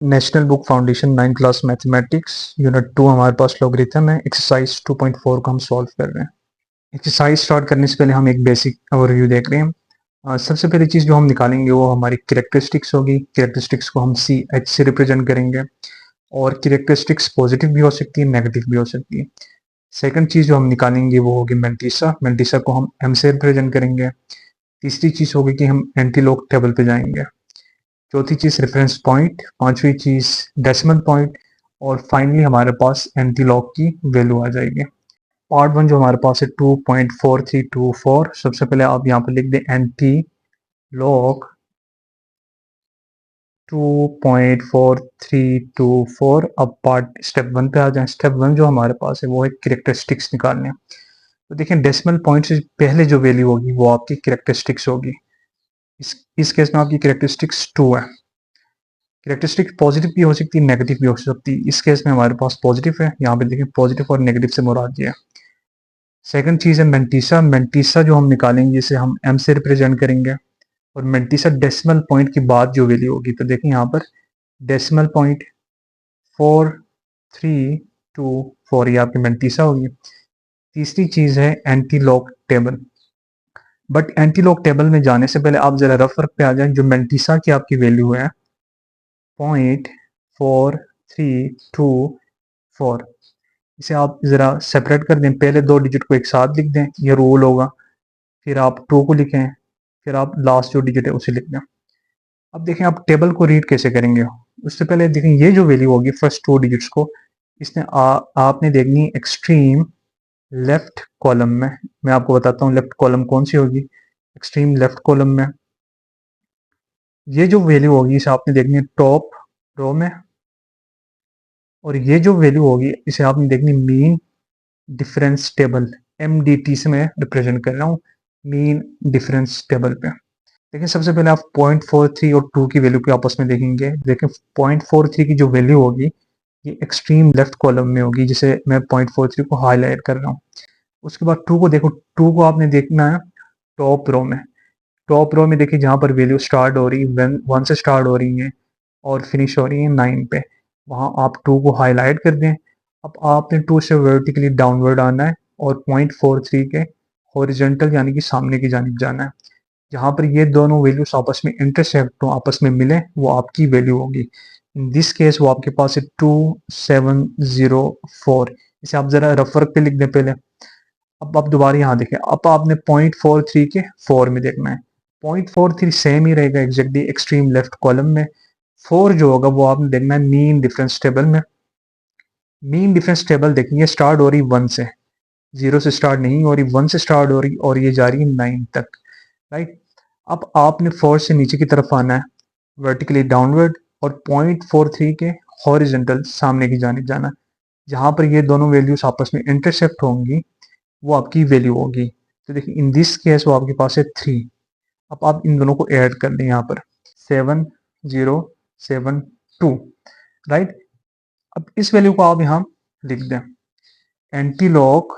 National book foundation 9 class mathematics unit 2 हमारे पास logarithm है। Exercise 2.4 को हम सॉल्व कर रहे हैं। एक्सरसाइज स्टार्ट करने से पहले हम एक बेसिक ओवरव्यू देख रहे हैं। सबसे पहली चीज़ जो हम निकालेंगे वो हमारी कैरेक्टरिस्टिक्स होगी। कैरेक्टरिस्टिक्स को हम सी एच से रिप्रेजेंट करेंगे और कैरेक्टरिस्टिक्स पॉजिटिव भी हो सकती है, नेगेटिव भी हो सकती है। सेकंड चीज़ जो हम निकालेंगे वो होगी मेंटिसा। मेंटिसा को हम एम से रिप्रेजेंट करेंगे। तीसरी चीज़ होगी कि हम एंटीलॉग टेबल पे जाएंगे। चौथी चीज रेफरेंस पॉइंट, पांचवी चीज डेसिमल पॉइंट और फाइनली हमारे पास एंटी लॉग की वैल्यू आ जाएगी। पार्ट वन जो हमारे पास है 2.4324। सबसे पहले आप यहाँ पर लिख दें एंटी लॉग 2.4324। अब पार्ट स्टेप वन पे आ जाए। स्टेप वन जो हमारे पास है वो है कैरेक्टरिस्टिक्स निकालने। तो देखिए डेसिमल पॉइंट से पहले जो वैल्यू होगी वो आपकी कैरेक्टरिस्टिक्स होगी। इस केस में आपकी कैरेक्टरिस्टिक्स 2 है। कैरेक्टरिस्टिक पॉजिटिव भी हो सकती है, नेगेटिव भी हो सकती है। इस केस में हमारे पास पॉजिटिव है। यहाँ पे देखिए पॉजिटिव और नेगेटिव से मुराद ये है। सेकंड चीज है मेंटिसा। मेंटिसा जो हम निकालेंगे इसे हम एम से रिप्रेजेंट करेंगे और मेंटिसा डेसिमल पॉइंट के बाद जो वैल्यू होगी, तो देखिए यहाँ पर डेसिमल पॉइंट 4324 ये आपकी मेंटिसा होगी। तीसरी चीज है antilog table. But antilog table में जाने से पहले आप जरा रफ वर्क पे आ जाए। जो मेंटिसा की आपकी वैल्यू है 0.4324, इसे आप ज़रा सेपरेट कर दें। पहले दो डिजिट को एक साथ लिख दें, ये रूल होगा। फिर आप 2 को लिखें, फिर आप लास्ट जो डिजिट है उसे लिख दें। अब देखें आप टेबल को रीड कैसे करेंगे। उससे पहले देखें ये जो वैल्यू होगी फर्स्ट 2 डिजिट्स को, इसने आपने देखनी एक्सट्रीम लेफ्ट कॉलम में। मैं आपको बताता हूँ लेफ्ट कॉलम कौन सी होगी। एक्सट्रीम लेफ्ट कॉलम में ये जो वैल्यू होगी इसे आपने देखनी है टॉप रो में, और ये जो वैल्यू होगी इसे आपने देखनी मीन डिफरेंस टेबल, MDT से मैं रिप्रेजेंट कर रहा हूँ मीन डिफरेंस टेबल पे। देखिए सबसे पहले आप 0.43 और 2 की वैल्यू को आपस में देखेंगे। देखिए 0.43 की जो वैल्यू होगी ये एक्सट्रीम लेफ्ट कॉलम में होगी, जिसे मैं 0.43 को हाईलाइट कर रहा हूँ। उसके बाद 2 को देखो, 2 को आपने देखना है टॉप रो में। टॉप रो में देखिए जहाँ पर वैल्यू स्टार्ट हो रही है 1 से स्टार्ट हो रही है और फिनिश हो रही है 9 पे, वहाँ आप 2 को हाईलाइट कर दें। अब आपने 2 से वर्टिकली डाउनवर्ड आना है और 0.43 के हॉरिजेंटल यानी कि सामने की जानिब जाना है। जहाँ पर ये दोनों वैल्यूज आपस में इंटरसेक्ट हो, आपस में मिले, वो आपकी वैल्यू होगी। इन दिस केस वो आपके पास है 2704। इसे आप जरा रफ वर्क पे लिख दें पहले। अब आप दोबारा यहाँ देखें, अब आपने 0.43 के 4 में देखना है। 0.43 सेम ही रहेगा एग्जैक्टली एक्सट्रीम लेफ्ट कॉलम में। 4 जो होगा वो आपने देखना है मीन डिफरेंस टेबल में। मीन डिफरेंस टेबल देखेंगे स्टार्ट हो रही 1 से, 0 से स्टार्ट नहीं हो रही, 1 से स्टार्ट हो रही और ये जा रही है 9 तक, राइट। अब आपने 4 से नीचे की तरफ आना है वर्टिकली डाउनवर्ड और 0.43 के हॉरिजेंटल सामने की जानिब जाना है। जहाँ पर ये दोनों वैल्यूज आपस में इंटरसेप्ट होंगी वो आपकी वैल्यू होगी। तो देखिए इन दिस केस वो आपके पास है 3। अब आप इन दोनों को ऐड कर दें यहाँ पर 7072, राइट। अब इस वैल्यू को आप यहाँ लिख दें। एंटीलॉग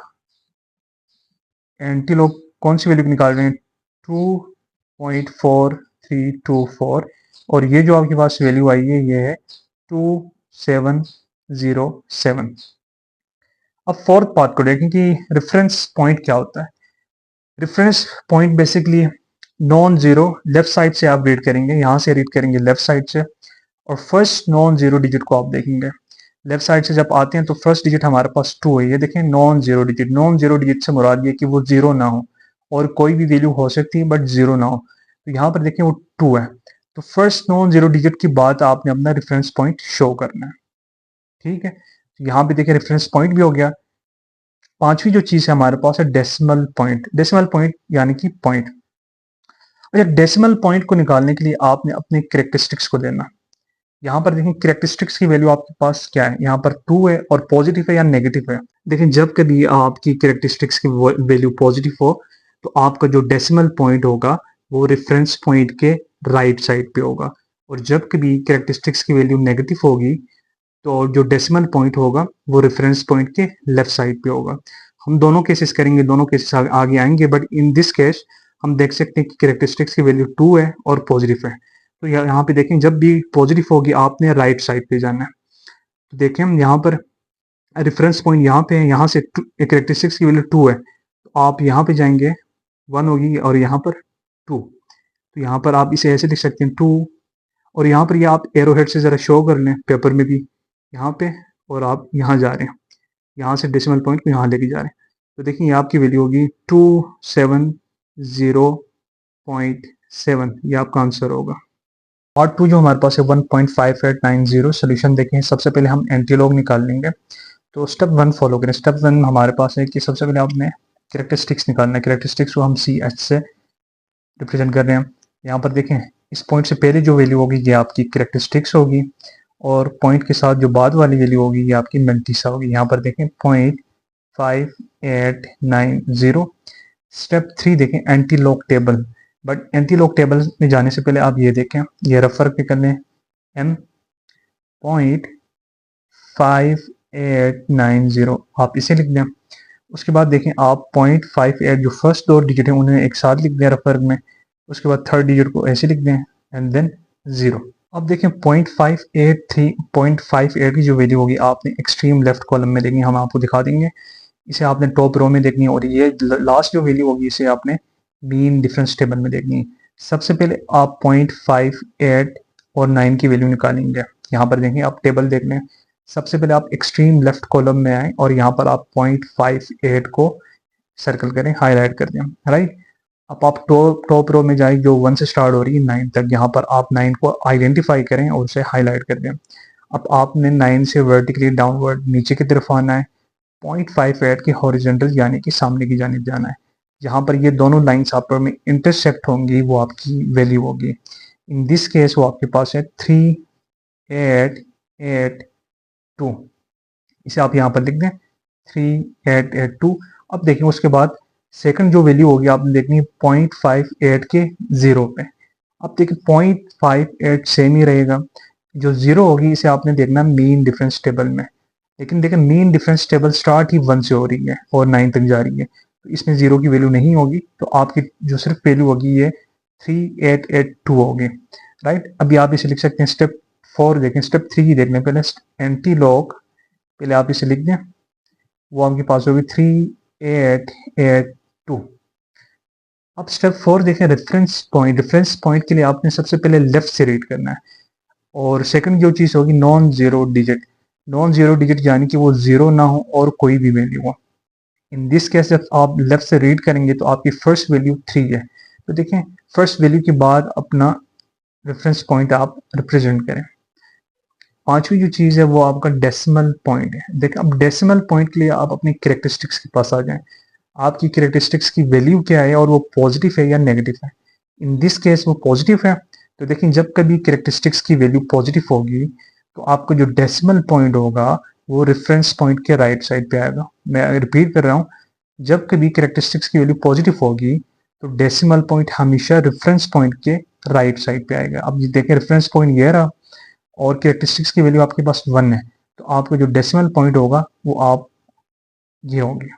एंटीलॉग कौन सी वैल्यू निकाल रहे हैं 2.4324 और ये जो आपके पास वैल्यू आई है ये है 2707। अब फोर्थ पार्ट को देखें कि रेफरेंस पॉइंट क्या होता है। Reference point basically non zero, left side से आप रीड करेंगे, यहाँ से रीड करेंगे लेफ्ट साइड से, और फर्स्ट नॉन जीरो डिजिट को आप देखेंगे। लेफ्ट साइड से जब आते हैं तो फर्स्ट डिजिट हमारे पास 2 है। ये देखें non zero digit. Non zero digit से मुराद ये कि वो जीरो ना हो, और कोई भी वैल्यू हो सकती है बट जीरो ना हो। तो यहाँ पर देखें वो 2 है। तो फर्स्ट नॉन जीरो डिजिट की बात आपने अपना रेफरेंस पॉइंट शो करना है, ठीक है। तो यहाँ पे देखिए रेफरेंस पॉइंट भी हो गया। पांचवी जो चीज है हमारे पास है डेसिमल पॉइंट। डेसिमल पॉइंट यानी कि पॉइंट। अच्छा, डेसिमल पॉइंट को निकालने के लिए आपने अपने कैरेक्टरिस्टिक्स को देना। यहाँ पर देखें कैरेक्टरिस्टिक्स की वैल्यू आपके पास क्या है, यहाँ पर 2 है और पॉजिटिव है या नेगेटिव है। देखें जब कभी आपकी कैरेक्टरिस्टिक्स की वैल्यू पॉजिटिव हो तो आपका जो डेसिमल पॉइंट होगा वो रेफरेंस पॉइंट के राइट साइड पे होगा, और जब कभी कैरेक्टरिस्टिक्स की वैल्यू नेगेटिव होगी तो जो डेसिमल पॉइंट होगा वो रेफरेंस पॉइंट के लेफ्ट साइड पे होगा। हम दोनों केसेस करेंगे, दोनों केसेस आगे आएंगे, बट इन दिस केस हम देख सकते हैं कि कैरेक्टरिस्टिक्स की वैल्यू 2 है और पॉजिटिव है। तो यहाँ पे देखें जब भी पॉजिटिव होगी आपने राइट साइड पे जाना है। तो देखें हम यहाँ पर रेफरेंस पॉइंट यहाँ पे है, यहाँ से कैरेक्टरिस्टिक्स की वैल्यू 2 है, तो आप यहाँ पे जाएंगे 1 होगी और यहाँ पर 2, तो यहाँ पर आप इसे ऐसे लिख सकते हैं 2, और यहाँ पर ये आप एरो हेड से ज़रा शो कर लें पेपर में भी यहाँ पे, और आप यहाँ जा रहे हैं, यहाँ से डेसिमल पॉइंट को यहाँ लेके जा रहे हैं, तो देखिए ये आपकी वैल्यू होगी 270.7, ये आपका आंसर होगा। पार्ट 2 जो हमारे पास है 1.5890, सोल्यूशन देखें। सबसे पहले हम एंटीलॉग निकाल लेंगे, तो स्टेप 1 फॉलो करें। स्टेप 1 हमारे पास है कि सबसे पहले आपने कैरेक्टरिस्टिक्स निकालना है। कैरेक्टरिस्टिक्स को हम CH से रिप्रेजेंट कर रहे हैं। यहाँ पर देखें इस पॉइंट से पहले जो वैल्यू होगी ये आपकी कैरेक्टरिस्टिक्स होगी, और पॉइंट के साथ जो बाद वाली वैल्यू होगी ये आपकी मेंटिसा होगी। यहाँ पर देखें 0.5890। स्टेप 3 देखें antilog table, but antilog table में जाने से पहले आप ये देखें, ये रेफर पे कर लें M.5890, आप इसे लिख दें। उसके बाद देखें आप 0.58 जो फर्स्ट दो डिजिट है उन्हें एक साथ लिख दें रेफर में, उसके बाद थर्ड डिजिट को ऐसे लिख दें एंड देन 0। अब देखें 0.58 की जो वैल्यू होगी आपने एक्सट्रीम लेफ्ट कॉलम में देखनी, हम आपको दिखा देंगे। इसे आपने टॉप रो में देखनी है, और ये लास्ट जो वैल्यू होगी इसे आपने मीन डिफरेंस टेबल में देखनी है। सबसे पहले आप 0.58 और 9 की वैल्यू निकालेंगे। यहाँ पर देखें आप टेबल देख लें, सबसे पहले आप एक्सट्रीम लेफ्ट कॉलम में आए और यहाँ पर आप 0.58 को सर्कल करें, हाईलाइट कर दें, राइट। अब आप टॉप रो में जाए जो 1 से स्टार्ट हो रही है 9 तक, यहाँ पर आप 9 को आइडेंटिफाई करें और उसे हाईलाइट कर दें। अब आपने 9 से वर्टिकली डाउनवर्ड नीचे की तरफ आना है, 0.58 की हॉरिजॉन्टल यानी कि सामने की जानिब जाना है। जहाँ पर ये दोनों लाइंस आपस में इंटरसेक्ट होंगी वो आपकी वैल्यू होगी। इन दिस केस वो आपके पास है 3882, इसे आप यहाँ पर लिख दें 3882। अब देखें उसके बाद सेकंड जो वैल्यू होगी आपने देखनी है 0.58 के 0 पे। अब देखिए 0.58 सेम ही रहेगा, जो 0 होगी इसे आपने देखना मीन डिफरेंस टेबल में, लेकिन देखिए मीन डिफरेंस टेबल स्टार्ट ही 1 से हो रही है और 9 तक जा रही है, तो इसमें 0 की वैल्यू नहीं होगी, तो आपकी जो सिर्फ वैल्यू होगी ये 3882 होगी, राइट। अभी आप इसे लिख सकते हैं स्टेप 4 देखें। स्टेप 3 की देखने पहले एंटीलॉग, पहले आप इसे लिख दें, वो आपके पास होगी 3882। अब स्टेप 4 देखें रेफरेंस पॉइंट। रेफरेंस पॉइंट के लिए आपने सबसे पहले लेफ्ट से रीड करना है, और सेकंड जो चीज़ होगी non zero digit. Non zero digit यानी कि वो जीरो ना हो और कोई भी वैल्यू हो। इन दिस केस जब आप लेफ्ट से रीड करेंगे तो आपकी फर्स्ट वैल्यू 3 है, तो देखें फर्स्ट वैल्यू के बाद अपना रेफरेंस पॉइंट आप रिप्रेजेंट करें। पांचवी जो चीज़ है वो आपका डेसिमल पॉइंट है। देखें अब डेसिमल पॉइंट के लिए आप अपनी कैरेक्टरिस्टिक्स के पास आ जाएं, आपकी कैरेक्टरिस्टिक्स की वैल्यू क्या है और वो पॉजिटिव है या नेगेटिव है। इन दिस केस वो पॉजिटिव है, तो देखें जब कभी कैरेक्टरिस्टिक्स की वैल्यू पॉजिटिव होगी तो आपका जो डेसिमल पॉइंट होगा वो रेफरेंस पॉइंट के राइट साइड पे आएगा। मैं रिपीट कर रहा हूँ, जब कभी कैरेक्टरिस्टिक्स की वैल्यू पॉजिटिव होगी तो डेसिमल पॉइंट हमेशा रेफरेंस पॉइंट के राइट साइड पे आएगा। अब ये देखें रेफरेंस पॉइंट ये रहा और कैरेक्टरिस्टिक्स की वैल्यू आपके पास 1 है, तो आपका जो डेसिमल पॉइंट होगा वो आप ये होंगे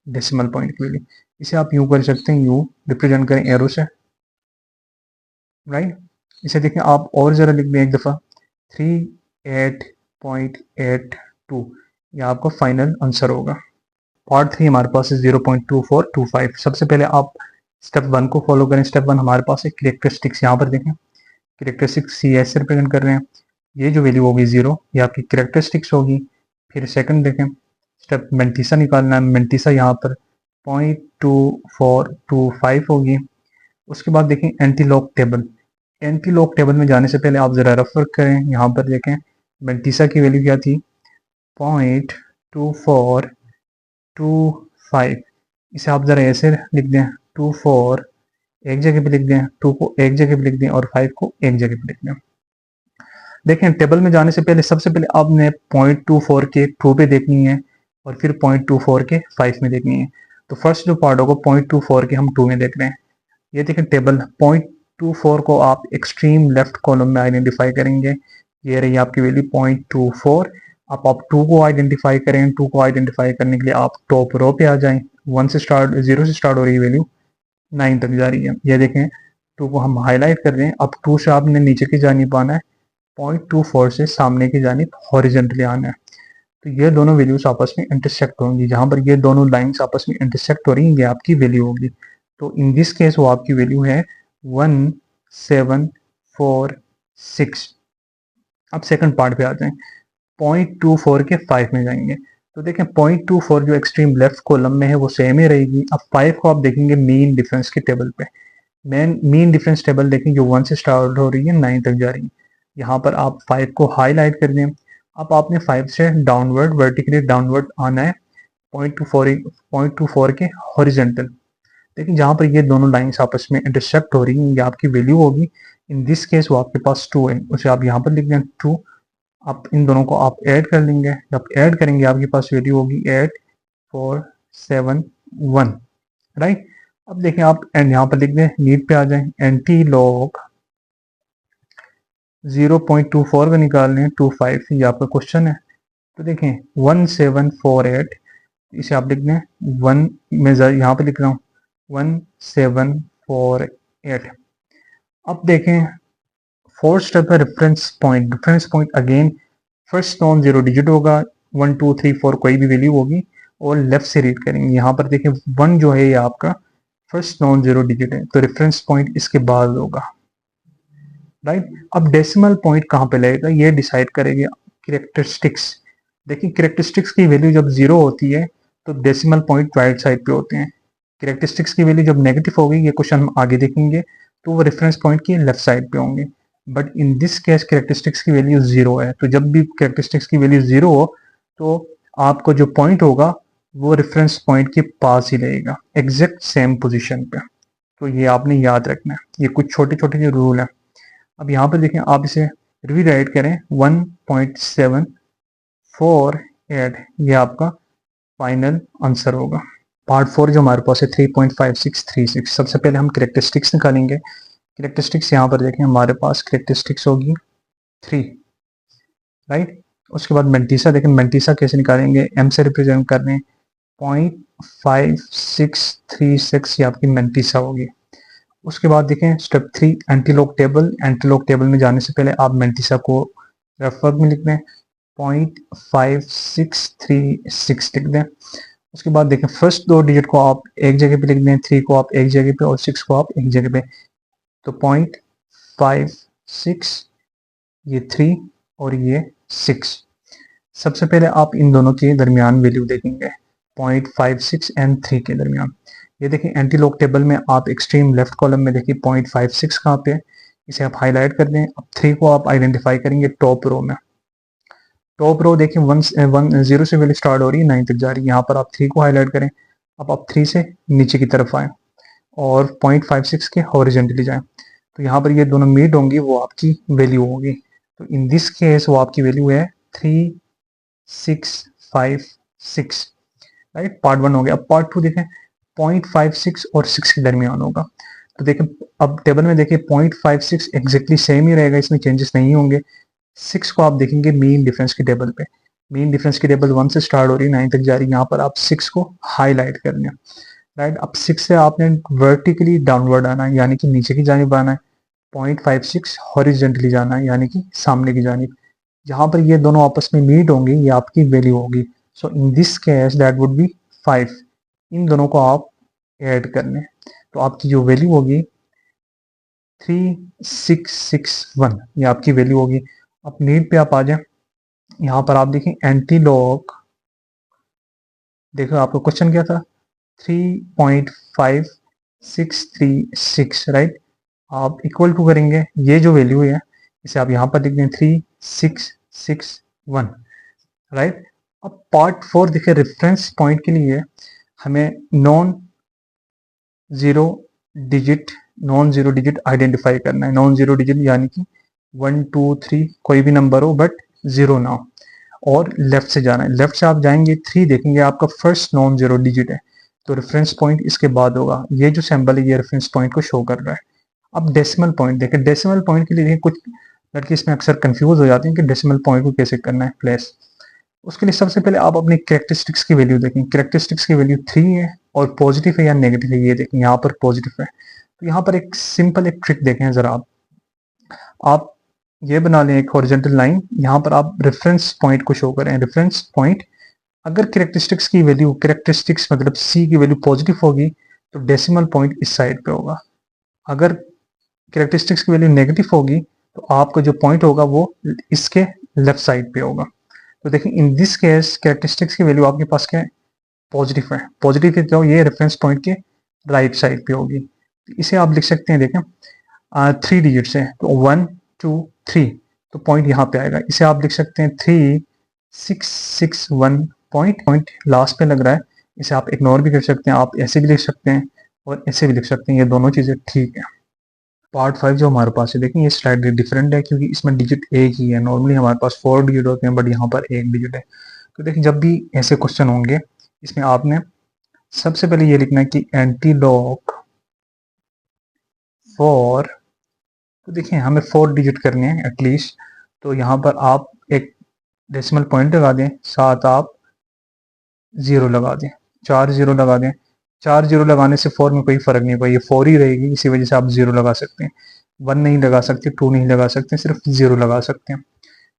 डेसिमल पॉइंट की वैल्यू। इसे आप यूं कर सकते हैं, यूं रिप्रेजेंट करें एरो से, राइट। इसे देखें आप और ज़रा लिख दें एक दफ़ा 38.82, यह आपका फाइनल आंसर होगा। पार्ट 3 हमारे पास है 0.2425। सबसे पहले आप स्टेप 1 को फॉलो करें। स्टेप 1 हमारे पास है कैरेक्टरिस्टिक्स, यहाँ पर देखें कैरेक्टरिस्टिक्स CS से रिप्रेजेंट कर रहे हैं। ये जो वैल्यू होगी 0 ये आपकी कैरेक्टरिस्टिक्स होगी। फिर सेकंड देखें स्टेप मेंटिसा निकालना है। मेंटिसा यहाँ पर 0.2425 होगी। उसके बाद देखें एंटीलॉग टेबल। एंटीलॉग टेबल में जाने से पहले आप ज़रा रेफर करें, यहाँ पर देखें मेंटिसा की वैल्यू क्या थी 0.2425। इसे आप ज़रा ऐसे लिख दें 24 एक जगह पे लिख दें, 2 को एक जगह पे लिख दें और 5 को एक जगह पे लिख दें। देखें टेबल में जाने से पहले सबसे पहले आपने 0.24 के 2 पे देखनी है और फिर 0.24 के 5 में देखनी है। तो फर्स्ट जो पार्ट होगा 0.24 के हम 2 में देख रहे हैं। ये देखें टेबल 0.24 को आप एक्सट्रीम लेफ्ट कॉलम में आइडेंटिफाई करेंगे। ये रही आपकी वैल्यू 0.24। आप 2 को आइडेंटिफाई करें। 2 को आइडेंटिफाई करने के लिए आप टॉप रो पे आ जाएं। 0 से स्टार्ट हो रही वैल्यू 9 तक जा रही है। ये देखें 2 को हम हाईलाइट कर रहे हैं। अब 2 से आपने नीचे की जानिब आना है, 0.24 से सामने की जानिब हॉरिजेंटली आना है। तो ये दोनों वैल्यूज आपस में इंटरसेक्ट होंगी। जहां पर ये दोनों लाइंस आपस में इंटरसेक्ट हो रही हैं, ये आपकी वैल्यू होगी। तो इन दिस केस वो आपकी वैल्यू है 1746। अब सेकंड पार्ट पे आते हैं, 0.24 के 5 में जाएंगे। तो देखें 0.24 जो एक्सट्रीम लेफ्ट कॉलम में है वो सेम ही रहेगी। अब 5 को आप देखेंगे मीन डिफरेंस के टेबल पे, मीन डिफरेंस टेबल देखें जो 1 से स्टार्ट हो रही है 9 तक जा रही है। यहाँ पर आप 5 को हाईलाइट कर दें। अब आपने 5 से डाउनवर्ड, वर्टिकली डाउनवर्ड आना है 0.24 के हॉरिजेंटल। देखिए जहाँ पर ये दोनों लाइंस आपस में इंटरसेक्ट हो रही हैं, ये आपकी वैल्यू होगी। इन दिस केस वो आपके पास 2 है, उसे आप यहाँ पर लिख दें 2। आप इन दोनों को आप ऐड कर लेंगे, जब ऐड करेंगे आपके पास वैल्यू होगी 8471, राइट। अब देखें आप एंड यहाँ पर लिख दें, नीट पे आ जाएं, एंटी लॉग 0.24 का निकाल लें 25, ये आपका क्वेश्चन है। तो देखें 1748, इसे आप लिख दें 1 में, यहाँ पे लिख रहा हूँ 1748। अब देखें फोर्थ स्टेप है reference point. Reference point again first non zero digit होगा, 1 2 3 4 कोई भी वैल्यू होगी और लेफ्ट से रीड करेंगे। यहाँ पर देखें 1 जो है ये आपका फर्स्ट नॉन जीरो डिजिट है, तो रेफरेंस पॉइंट इसके बाद होगा, राइट। अब डेसिमल पॉइंट कहाँ पे लगेगा ये डिसाइड करेगा कैरेक्टरिस्टिक्स। देखिए कैरेक्टरिस्टिक्स की वैल्यू जब 0 होती है तो डेसिमल पॉइंट राइट साइड पे होते हैं। कैरेक्टरिस्टिक्स की वैल्यू जब नेगेटिव होगी, ये क्वेश्चन हम आगे देखेंगे, तो वो रेफरेंस पॉइंट की लेफ्ट साइड पे होंगे। But in this case characteristics की वैल्यू 0 है, तो जब भी कैरेक्टरिस्टिक्स की वैल्यू 0 हो तो आपको जो पॉइंट होगा वो रेफरेंस पॉइंट के पास ही रहेगा, एग्जैक्ट सेम पोजिशन पे। तो ये आपने याद रखना है, ये कुछ छोटे छोटे जो रूल है। अब यहाँ पर देखें, आप इसे रीराइट करें 1.748, ये आपका फाइनल आंसर होगा। पार्ट 4 जो हमारे पास है 3.5636। सबसे पहले हम कैरेक्टरिस्टिक्स निकालेंगे। कैरेक्टरिस्टिक्स यहाँ पर देखें, हमारे पास कैरेक्टरिस्टिक्स होगी 3, राइट। उसके बाद मेंटीसा देखें, मेंटीसा कैसे निकालेंगे, एम से रिप्रेजेंट कर रहे हैं 0.5636, ये आपकी मेंटीसा होगी। उसके बाद देखें step 3 antilog table. Antilog table में जाने से पहले आप मेंटीसा को रेफर में लिख दें, 0.5636 लिख दें। उसके बाद देखें फर्स्ट 2 डिजिट को आप एक जगह पे लिख दें, 3 को आप एक जगह पे और 6 को आप एक जगह पे। तो 0.56, ये 3 और ये 6। सबसे पहले आप इन दोनों के दरमियान वैल्यू देखेंगे, 0.56 एंड 3 के दरमियान। ये देखिए एंटीलॉग टेबल में आप एक्सट्रीम लेफ्ट कॉलम में देखिए 0.56 कहाँ पे है, इसे आप हाईलाइट कर दें। अब 3 को आप आइडेंटिफाई करेंगे टॉप रो में। टॉप रो देखिए 0 से वैल्यू स्टार्ट हो रही है 9 तक जा रही है, यहाँ पर आप 3 को हाईलाइट करें। अब आप 3 से नीचे की तरफ आए और 0.56 के हॉरिजेंटली जाएं, तो यहाँ पर ये दोनों मीट होंगी, वो आपकी वैल्यू होगी। तो इन दिस केस वो आपकी वैल्यू है 3656, राइट। पार्ट 1 हो गया। अब पार्ट 2 देखें, 0.56 और 6 के दरमियान होगा। तो देखें अब टेबल में देखिए 0.56 एग्जैक्टली सेम ही रहेगा, इसमें चेंजेस नहीं होंगे। 6 को आप देखेंगे मीन डिफरेंस की टेबल पे, मीन डिफरेंस की टेबल 1 से स्टार्ट हो रही है 9 तक जा रही है, यहाँ पर आप 6 को हाईलाइट कर लें, राइट। अब 6 से आपने वर्टिकली डाउनवर्ड आना है, यानी कि नीचे की जानिब आना है। 0.56 हॉरिजेंटली जाना है, यानी कि सामने की जानिब। जहाँ पर ये दोनों आपस में मीट होंगे, ये आपकी वैल्यू होगी। So in this case that would be 5। इन दोनों को आप ऐड कर लें, तो आपकी जो वैल्यू होगी 3661, ये आपकी वैल्यू होगी। अब नीट पे आप आ जाए, यहाँ पर आप देखें एंटीलॉग, देखो आपका क्वेश्चन क्या था, 3.5636, राइट। आप इक्वल टू करेंगे, ये जो वैल्यू है इसे आप यहाँ पर लिख दें 3661, राइट। अब पार्ट 4 देखिए, रेफरेंस पॉइंट के लिए हमें नॉन जीरो डिजिट आइडेंटिफाई करना है। नॉन जीरो डिजिट यानी कि 1 2 3 कोई भी नंबर हो बट 0 ना हो, और लेफ्ट से जाना है। लेफ्ट से आप जाएंगे 3 देखेंगे, आपका फर्स्ट नॉन जीरो डिजिट है, तो रेफरेंस पॉइंट इसके बाद होगा। ये जो सिंबल है ये रेफरेंस पॉइंट को शो कर रहा है। अब डेसिमल पॉइंट देखें, डेसिमल पॉइंट के लिए देखें, कुछ लड़के इसमें अक्सर कंफ्यूज हो जाते हैं कि डेसिमल पॉइंट को कैसे करना है प्लेस। उसके लिए सबसे पहले आप अपनी कैरेक्टरिस्टिक्स की वैल्यू देखें। कैरेक्टरिस्टिक्स की वैल्यू 3 है और पॉजिटिव है या नेगेटिव है, ये देखें यहाँ पर पॉजिटिव है, तो यहाँ पर एक सिंपल एक ट्रिक देखें ज़रा आप ये बना लें एक हॉरिजॉन्टल लाइन, यहाँ पर आप रेफरेंस पॉइंट को शो करें। रेफरेंस पॉइंट अगर कैरेक्टरिस्टिक्स की वैल्यू, कैरेक्टरिस्टिक्स मतलब सी की वैल्यू पॉजिटिव होगी तो डेसिमल पॉइंट इस साइड पे होगा। अगर कैरेक्टरिस्टिक्स की वैल्यू नेगेटिव होगी तो आपका जो पॉइंट होगा वो इसके लेफ्ट साइड पे होगा। तो देखिए इन दिस केस कैरेक्टरिस्टिक्स की वैल्यू आपके पास क्या है, पॉजिटिव है। पॉजिटिव है तो ये रेफरेंस पॉइंट के राइट साइड पे होगी। तो इसे आप लिख सकते हैं, देखें 3 डिजिट्स है तो 1 2 3, तो पॉइंट यहाँ पे आएगा। इसे आप लिख सकते हैं 3661 पॉइंट लास्ट पे लग रहा है। इसे आप इग्नोर भी कर सकते हैं, आप ऐसे भी लिख सकते हैं और ऐसे भी लिख सकते हैं, ये दोनों चीज़ें ठीक है। पार्ट 5 जो हमारे पास है, देखिए ये स्लाइडली डिफरेंट है क्योंकि इसमें डिजिट एक ही है। नॉर्मली हमारे पास 4 डिजिट होते हैं बट यहाँ पर एक डिजिट है। तो देखिए जब भी ऐसे क्वेश्चन होंगे इसमें आपने सबसे पहले ये लिखना है कि एंटीलॉग फॉर, तो देखिए हमें 4 डिजिट करने हैं एटलीस्ट। तो यहाँ पर आप एक डेसिमल पॉइंट लगा दें, साथ आप 0 लगा दें, 4 0 लगा दें। 4 0 लगाने से 4 में कोई फर्क नहीं पड़ेगा, ये 4 ही रहेगी, इसी वजह से आप 0 लगा सकते हैं। 1 नहीं लगा सकते, 2 नहीं लगा सकते, सिर्फ 0 लगा सकते हैं,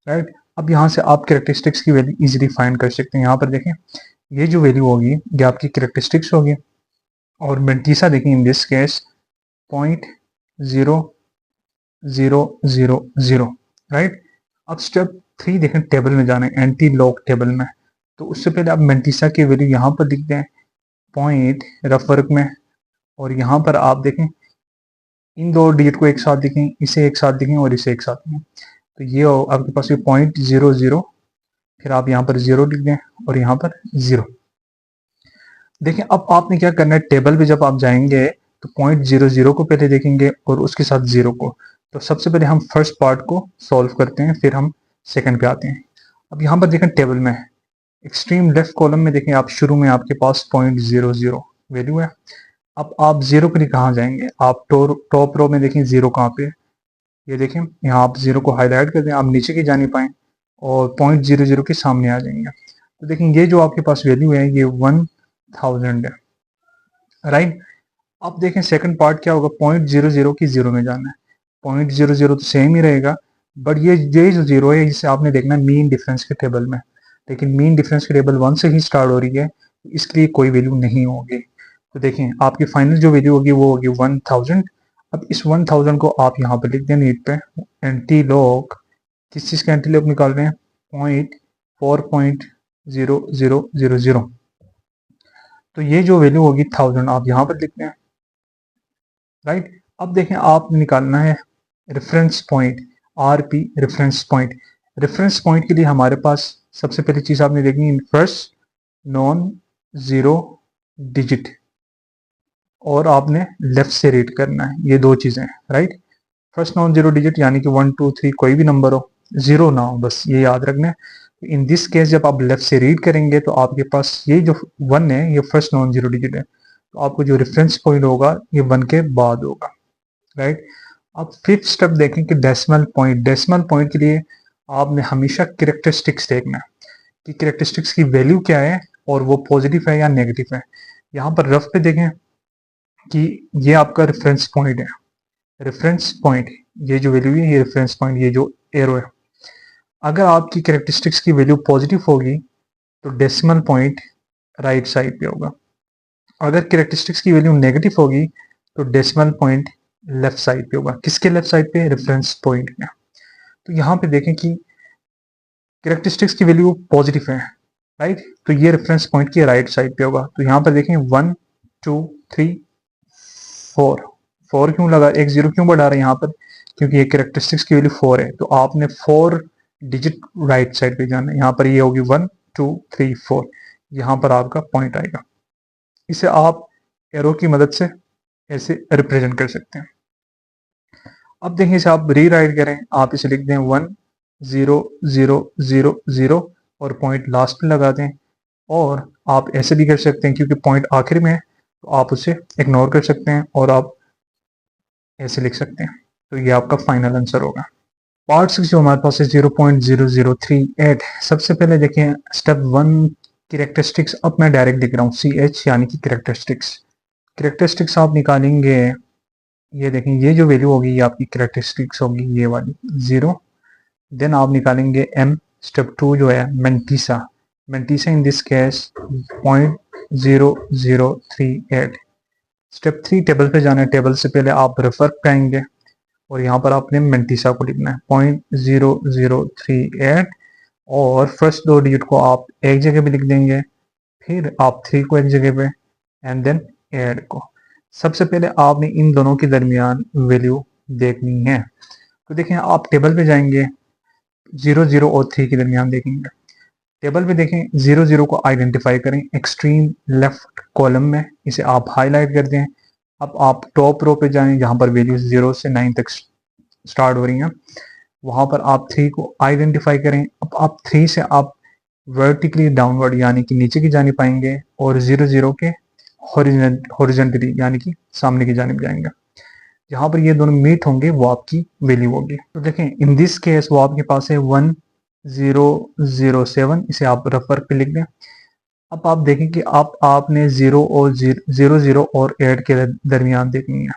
राइट। अब यहाँ से आप कैरेक्टरिस्टिक्स की वैल्यू इजीली फाइंड कर सकते हैं। यहाँ पर देखें ये जो वैल्यू होगी ये आपकी कैरेक्टरिस्टिक्स होगी और मेंटीसा देखें इन दिस केस 0.0000, राइट। अब स्टेप 3 देखें, टेबल में जाना है, एंटी लॉग टेबल में। तो उससे पहले आप मेंटीसा की वैल्यू यहाँ पर लिख दें पॉइंट रफ वर्क में, और यहाँ पर आप देखें इन दो डिजिट को एक साथ लिखें, इसे एक साथ लिखें और इसे एक साथ लिखें। तो ये आपके पास ये 0.00, फिर आप यहाँ पर 0 लिख दें और यहाँ पर 0। देखें अब आपने क्या करना है, टेबल पे जब आप जाएंगे तो 0.00 को पहले देखेंगे और उसके साथ 0 को। तो सबसे पहले हम फर्स्ट पार्ट को सॉल्व करते हैं, फिर हम सेकंड पे आते हैं। अब यहाँ पर देखें टेबल में एक्सट्रीम लेफ्ट कॉलम में देखें आप, शुरू में आपके पास 0.00 वैल्यू है। अब आप 0 के लिए कहाँ जाएंगे, आप टॉप रो में देखें 0 कहाँ पे, ये देखें यहाँ आप 0 को हाईलाइट कर दें, आप नीचे की जा नहीं पाए और 0.00 के सामने आ जाएंगे। तो देखें ये जो आपके पास वैल्यू है ये 1000 है, राइट। अब देखें सेकंड पार्ट क्या होगा, 0.00 की 0 में जाना है। 0.00 तो सेम ही रहेगा, बट ये जो 0 है इसे आपने देखना है मीन डिफरेंस के टेबल में, लेकिन मीन डिफरेंस के टेबल 1 से ही स्टार्ट हो रही है, इसके लिए कोई वैल्यू नहीं होगी। तो देखें आपकी फाइनल जो वैल्यू होगी वो होगी 1000। अब इस 1000 को आप यहाँ पर लिख दें नीट पे, एंटी लॉग, किस चीज़ का एंटी लॉग निकाल रहे हैं, 4.0000। तो ये जो वैल्यू होगी 1000 आप यहाँ पर लिख दें, राइट। अब देखें आप निकालना है reference point, RP reference point. Reference point के लिए हमारे पास सबसे पहली चीज़ आपने देखनी है फर्स्ट नॉन जीरो डिजिट, और आपने लेफ्ट से रीड करना है, ये दो चीज़ें, right. First non zero digit यानी कि 1 2 3 कोई भी नंबर हो, जीरो ना हो, बस ये याद रखना है। इन दिस केस जब आप लेफ्ट से रीड करेंगे तो आपके पास ये जो 1 है ये फर्स्ट नॉन जीरो डिजिट है, तो आपको जो रेफरेंस पॉइंट होगा ये 1 के बाद होगा, राइट। अब फिफ्थ स्टेप देखें कि डेसिमल पॉइंट। डेसिमल पॉइंट के लिए आपने हमेशा कैरेक्टरिस्टिक्स देखना है कि कैरेक्टरिस्टिक्स की वैल्यू क्या है और वो पॉजिटिव है या नेगेटिव है। यहाँ पर रफ पे देखें कि ये आपका रेफरेंस पॉइंट है, रेफरेंस पॉइंट ये जो वैल्यू है ये रेफरेंस पॉइंट, ये जो एरो है। अगर आपकी कैरेक्टरिस्टिक्स की वैल्यू पॉजिटिव होगी तो डेसिमल पॉइंट राइट साइड पे होगा। अगर कैरेक्टरिस्टिक्स की वैल्यू नेगेटिव होगी तो डेसिमल पॉइंट लेफ्ट साइड पे होगा। किसके लेफ्ट साइड पे, रेफरेंस पॉइंट में। तो यहाँ पे देखें कि कैरेक्टरिस्टिक्स की वैल्यू पॉजिटिव है, राइट, तो ये रेफरेंस पॉइंट की राइट साइड पे होगा। तो यहाँ पर देखें 1 2 3 4, 4 क्यों लगा, एक 0 क्यों बढ़ा रहे हैं यहाँ पर, क्योंकि ये कैरेक्टरिस्टिक्स की वैल्यू 4 है, तो आपने 4 डिजिट राइट साइड पे जाना है। यहाँ पर ये होगी 1 2 3 4, यहाँ पर आपका पॉइंट आएगा। इसे आप एरो की मदद से ऐसे रिप्रेजेंट कर सकते हैं। अब देखिए इसे आप री राइट करें, आप इसे लिख दें 1 0 0 0 0 और पॉइंट लास्ट में लगा दें, और आप ऐसे भी कर सकते हैं क्योंकि पॉइंट आखिर में है तो आप उसे इग्नोर कर सकते हैं और आप ऐसे लिख सकते हैं। तो ये आपका फाइनल आंसर होगा। पार्ट 6 जो हमारे पास है 0.0038। सबसे पहले देखें स्टेप 1 कैरेक्टरिस्टिक्स। अब मैं डायरेक्ट लिख रहा हूँ CH यानी कि कैरेक्टरिस्टिक्स। कैरेक्टरिस्टिक्स आप निकालेंगे ये देखें, ये जो वैल्यू होगी ये आपकी कैरेक्टरिस्टिक्स होगी, ये वाली 0। देन आप निकालेंगे m। स्टेप 2 जो है mantissa, mantissa in this case 0.0038। Step 3 table पे जाना है, टेबल से पहले आप रेफर पे आएंगे और यहाँ पर आपने मेंटिसा को लिखना है 0.0038, और फर्स्ट दो डिजिट को आप एक जगह पे लिख देंगे, फिर आप 3 को एक जगह पे, एंड देन ऐड को। सबसे पहले आपने इन दोनों के दरमियान वैल्यू देखनी है। तो देखें, आप टेबल पे जाएंगे, 0 और 3 के दरमियान देखेंगे। टेबल पे देखें, 0 को आइडेंटिफाई करें एक्सट्रीम लेफ्ट कॉलम में, इसे आप हाईलाइट कर दें। अब आप टॉप रो पे जाएं जहां पर वैल्यू 0 से 9 तक स्टार्ट हो रही हैं, वहां पर आप 3 को आइडेंटिफाई करें। अब आप 3 से आप वर्टिकली डाउनवर्ड यानी कि नीचे की जानिब आएंगे, और 0 के हॉरिजॉन्टली यानी कि सामने की जानिब जाएंगे। जहां पर ये दोनों मीट होंगे वो आपकी वैल्यू होगी। तो देखें, इन दिस केस वो आपके पास है 1007, इसे आप रेफर पे लिख दें। अब आप देखें कि आपने 0 और 8 के दरमियान देखनी है।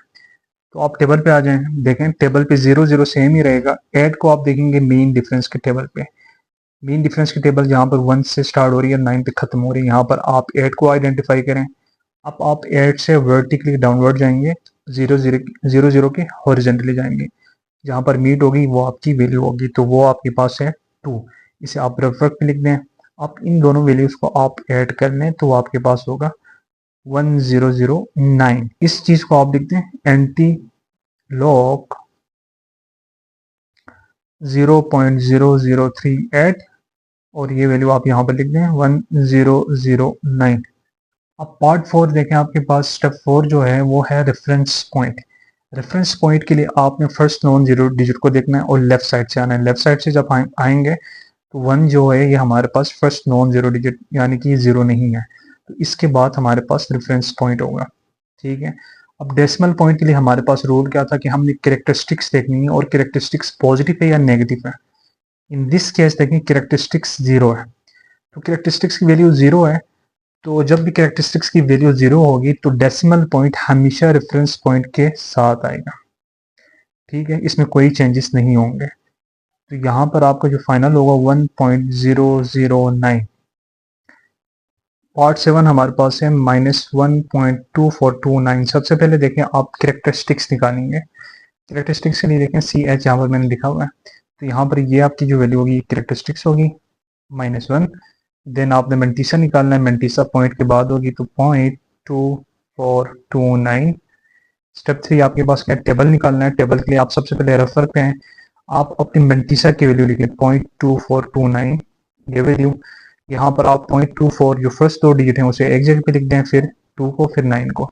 तो आप टेबल पे आ जाएं, देखें टेबल पे 0 सेम ही रहेगा। 8 को आप देखेंगे मीन डिफरेंस के टेबल पे, मीन डिफरेंस की टेबल जहाँ पर 1 से स्टार्ट हो रही है 9 तक खत्म हो रही है, यहाँ पर आप 8 को आइडेंटिफाई करें। अब आप 8 से वर्टिकली डाउनवर्ड जाएंगे, 0 के हॉरिजॉन्टली जाएंगे, जहाँ पर मीट होगी वो आपकी वैल्यू होगी, तो वो आपके पास है 2। इसे आप रेफर पे लिख दें। आप इन दोनों वैल्यूज को आप ऐड कर लें तो आपके पास होगा 1009। इस चीज को आप लिख दें एंटी लॉग 0.0038, और ये वैल्यू आप यहाँ पर लिख दें 1009। अब पार्ट 4 देखें, आपके पास स्टेप 4 जो है वो है रेफरेंस पॉइंट। रेफरेंस पॉइंट के लिए आपने फर्स्ट नॉन जीरो डिजिट को देखना है और लेफ्ट साइड से आना है। लेफ्ट साइड से जब आएंगे तो 1 जो है ये हमारे पास फर्स्ट नॉन जीरो डिजिट यानी कि 0 नहीं है, तो इसके बाद हमारे पास रेफरेंस पॉइंट होगा। ठीक है। अब डेसिमल पॉइंट के लिए हमारे पास रूल क्या था कि हमने कैरेक्टरिस्टिक्स देखनी है, और कैरेक्टरिस्टिक्स पॉजिटिव है या नेगेटिव है। इन दिस केस देखें कैरेक्टरिस्टिक्स 0 है, तो कैरेक्टरिस्टिक्स की वैल्यू 0 है, तो जब भी कैरेक्टरिस्टिक्स की वैल्यू 0 होगी तो डेसिमल पॉइंट हमेशा रेफरेंस पॉइंट के साथ आएगा। ठीक है, इसमें कोई चेंजेस नहीं होंगे। तो यहाँ पर आपका जो फाइनल होगा 1.009। पार्ट 7 हमारे पास है -1.2429। सबसे पहले देखें, आप कैरेक्टरिस्टिक्स निकालेंगे। कैरेक्टरिस्टिक्स के लिए देखें CH यहाँ पर मैंने लिखा हुआ है, तो यहाँ पर ये आपकी जो वैल्यू होगी कैरेक्टरिस्टिक्स होगी -1। देन आपने मेंटिसा निकालना है, मेंटिसा पॉइंट के बाद होगी तो 0.2429। स्टेप 3 आपके पास क्या, टेबल निकालना है। टेबल के लिए आप सबसे पहले रेफर पे हैं, आप अपनी मेंटिसा की वैल्यू लिखें 0.2429, ये वैल्यू। यहाँ पर आप 0.24 जो फर्स्ट दो डिजिट हैं उसे एक जगह पे लिख दें, फिर 2 को, फिर 9 को।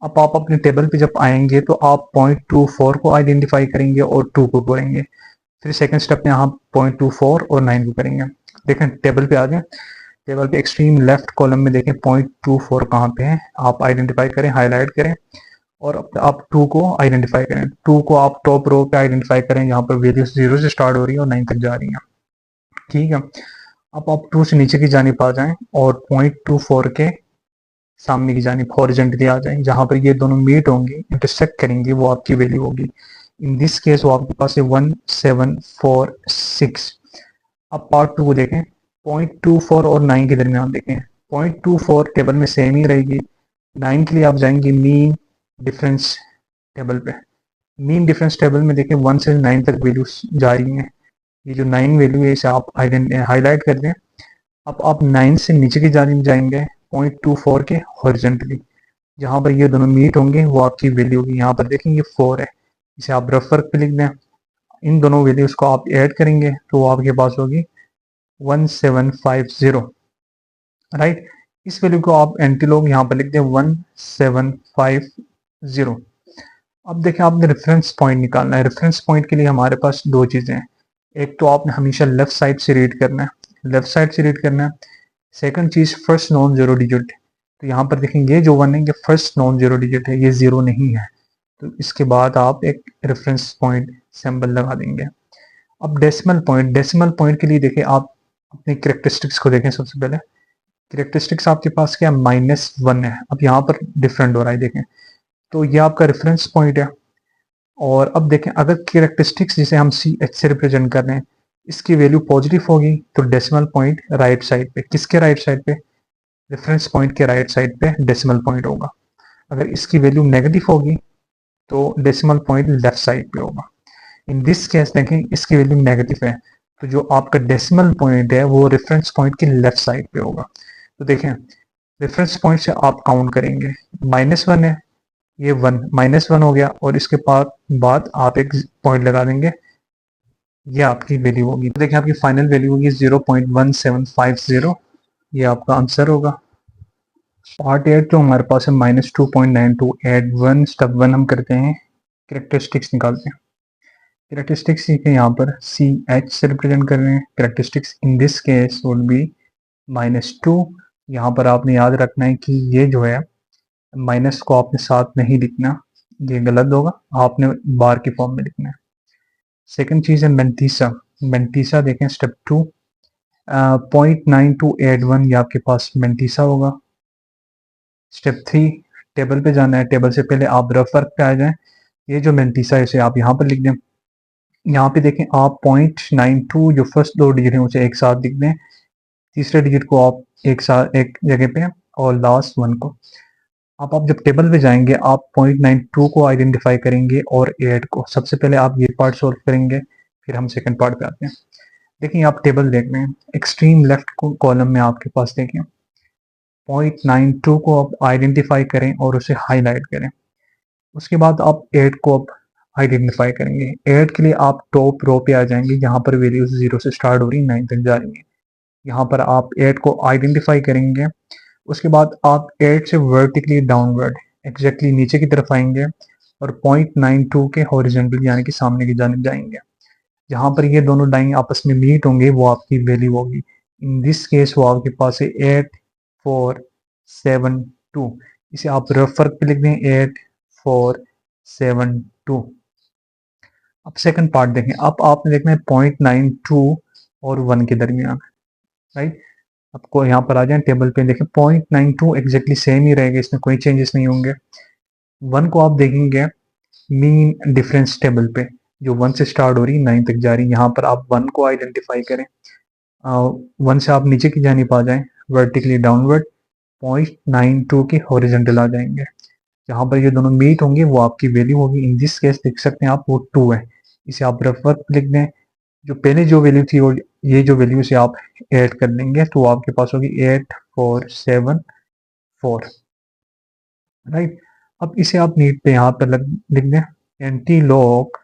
अब आप अपने टेबल पे जब आएंगे तो आप 0.24 को आइडेंटिफाई करेंगे और 2 को करेंगे, फिर सेकंड स्टेप में आप 0.24 और 9 को करेंगे। देखें टेबल पे आ जाए, टेबल पे एक्सट्रीम लेफ्ट कॉलम में देखें 0.24 कहाँ पे है, आप आइडेंटिफाई करें, हाईलाइट करें, और आप 2 को आइडेंटिफाई करें। 2 को आप टॉप रो पे आइडेंटिफाई करें जहाँ पर वैल्यू 0 से स्टार्ट हो रही है और 9 तक जा रही है। ठीक है। अब आप 2 से नीचे की जानिब आ जाएं और 0.24 के सामने की जानिब हॉरिजॉन्टली आ जाएं, जहाँ पर ये दोनों मीट होंगी, इंटरसेक्ट करेंगे, वो आपकी वैल्यू होगी। इन दिस केस वो आपके पास है 1746। अब पार्ट 2 को देखें, 0.24 और 9 के दरमियान देखें। 0.24 टेबल में सेम ही रहेगी। 9 के लिए आप जाएंगे मीन डिफरेंस टेबल पे। मीन डिफरेंस टेबल में देखें 1 से 9 तक वैल्यू जा रही हैं। ये जो 9 वैल्यू है इसे आप हाईलाइट कर दें। अब आप 9 से नीचे की जानिब जाएंगे 0.24 के हॉरिजॉन्टली, जहाँ पर ये दोनों मीट होंगे वो आपकी वैल्यू होगी। यहाँ पर देखें ये 4 है, इसे आप रेफर पे लिख दें। इन दोनों वैल्यूज को आप ऐड करेंगे तो वो आपके पास होगी 1750। राइट, इस वैल्यू को आप एंटीलॉग यहाँ पर लिख दें 1750। अब देखें, आपने रेफरेंस पॉइंट निकालना है। रेफरेंस पॉइंट के लिए हमारे पास दो चीज़ें हैं। एक तो आपने हमेशा लेफ्ट साइड से रीड करना है, लेफ्ट साइड से रीड करना है। सेकंड चीज़ फर्स्ट नॉन जीरो डिजिट, तो यहाँ पर देखें ये जो 1 है ये फर्स्ट नॉन जीरो डिजिट है, ये 0 नहीं है, तो इसके बाद आप एक रेफरेंस पॉइंट सिंबल लगा देंगे। अब डेसिमल पॉइंट के लिए देखें, आप अपनी कैरेक्टरिस्टिक्स को देखें। सबसे पहले कैरेक्टरिस्टिक्स आपके पास क्या -1 है। अब यहाँ पर डिफरेंट हो रहा है, देखें तो ये आपका रेफरेंस पॉइंट है, और अब देखें अगर कैरेक्टरिस्टिक्स जिसे हम सी एच से रिप्रेजेंट कर रहे हैं इसकी वैल्यू पॉजिटिव होगी तो डेसिमल पॉइंट राइट साइड पे, किसके राइट साइड पे, रेफरेंस पॉइंट के राइट साइड पे डेसिमल पॉइंट होगा। अगर इसकी वैल्यू नेगेटिव होगी तो डेसिमल पॉइंट लेफ्ट साइड पे होगा। इन दिस केस देखें इसकी वैल्यू नेगेटिव है तो जो आपका डेसिमल पॉइंट है वो रेफरेंस पॉइंट के लेफ्ट साइड पे होगा। तो देखें रेफरेंस पॉइंट से आप काउंट करेंगे, -1 है, ये 1 -1 हो गया और इसके बाद आप एक पॉइंट लगा देंगे, ये आपकी वैल्यू होगी। तो देखिए आपकी फाइनल वैल्यू होगी 0.1750, ये आपका आंसर होगा। पार्ट 8 जो हमारे पास है -2.92, एड 1 स्टेप 1 हम करते हैं, कैरेक्टरिस्टिक्स निकालते हैं। कैरेक्टरिस्टिक्स यहाँ पर सी एच से रिप्रेजेंट कर रहे हैं। Characteristics in this case would be -2। यहाँ पर आपने याद रखना है कि ये जो है माइनस को आपने साथ नहीं लिखना, ये गलत होगा, आपने बार की फॉर्म में लिखना है। सेकंड चीज़ है मेंटीसा। मेंटीसा देखें स्टेप 2, 0.9281 ये आपके पास मेंटीसा होगा। स्टेप 3 टेबल पे जाना है, टेबल से पहले आप रफ वर्क पे आ जाएं। ये जो मेंटीसा है इसे आप यहाँ पर लिख दें। यहाँ पे देखें आप 0.92 जो फर्स्ट दो डिजिट है उसे एक साथ लिख दें, तीसरे डिजिट को आप एक साथ एक जगह पे और लास्ट वन को। आप जब टेबल पे जाएंगे आप 0.92 को आइडेंटिफाई करेंगे और 8 को। सबसे पहले आप ये पार्ट सॉल्व करेंगे, फिर हम सेकंड पार्ट पे आते हैं। देखिए आप टेबल देख रहे हैं, एक्सट्रीम लेफ्ट को कॉलम में आपके पास देखें 0.92 को आप आइडेंटिफाई करें और उसे हाईलाइट करें। उसके बाद आप 8 को आप आइडेंटिफाई करेंगे। 8 के लिए आप टॉप रो पे आ जाएंगे जहाँ पर वैल्यूज 0 से स्टार्ट हो रही 9 तक जा रही है। यहाँ पर आप 8 को आइडेंटिफाई करेंगे। उसके बाद आप 8 से वर्टिकली डाउनवर्ड एग्जैक्टली नीचे की तरफ आएंगे और 0.92 के हॉरिजॉन्टल यानी कि सामने की जानिब जाएंगे। जहाँ पर ये दोनों लाइन आपस में मीट होंगे वो आपकी वैल्यू होगी। इन दिस केस वो आपके पास है 8472। इसे आप रफ वर्क पे लिख दें 8472। अब सेकंड पार्ट देखें, अब आपने देखना है 0.92 और 1 के दरमियान, राइट। आपको यहाँ पर आ जाए टेबल पे देखें 0.92 एग्जैक्टली सेम ही रहेगा, इसमें कोई चेंजेस नहीं होंगे। 1 को आप देखेंगे मीन डिफरेंस टेबल पे जो 1 से स्टार्ट हो रही 9 तक जा रही, यहाँ पर आप 1 को आइडेंटिफाई करें। 1 से आप नीचे की जानिब आ जाएं वर्टिकली डाउनवर्ड 0.92 के हॉरिजॉन्टल आ जाएंगे। जहाँ पर ये दोनों मीट होंगे वो आपकी वैल्यू होगी। इन दिस केस देख सकते हैं आप वो 2 है, इसे आप रफ वर्क लिख दें। जो पहले जो वैल्यू थी और ये जो वैल्यू से आप ऐड कर लेंगे तो आपके पास होगी 8474, राइट। अब इसे आप नीट पे यहाँ पर लिख दें एंटी लॉग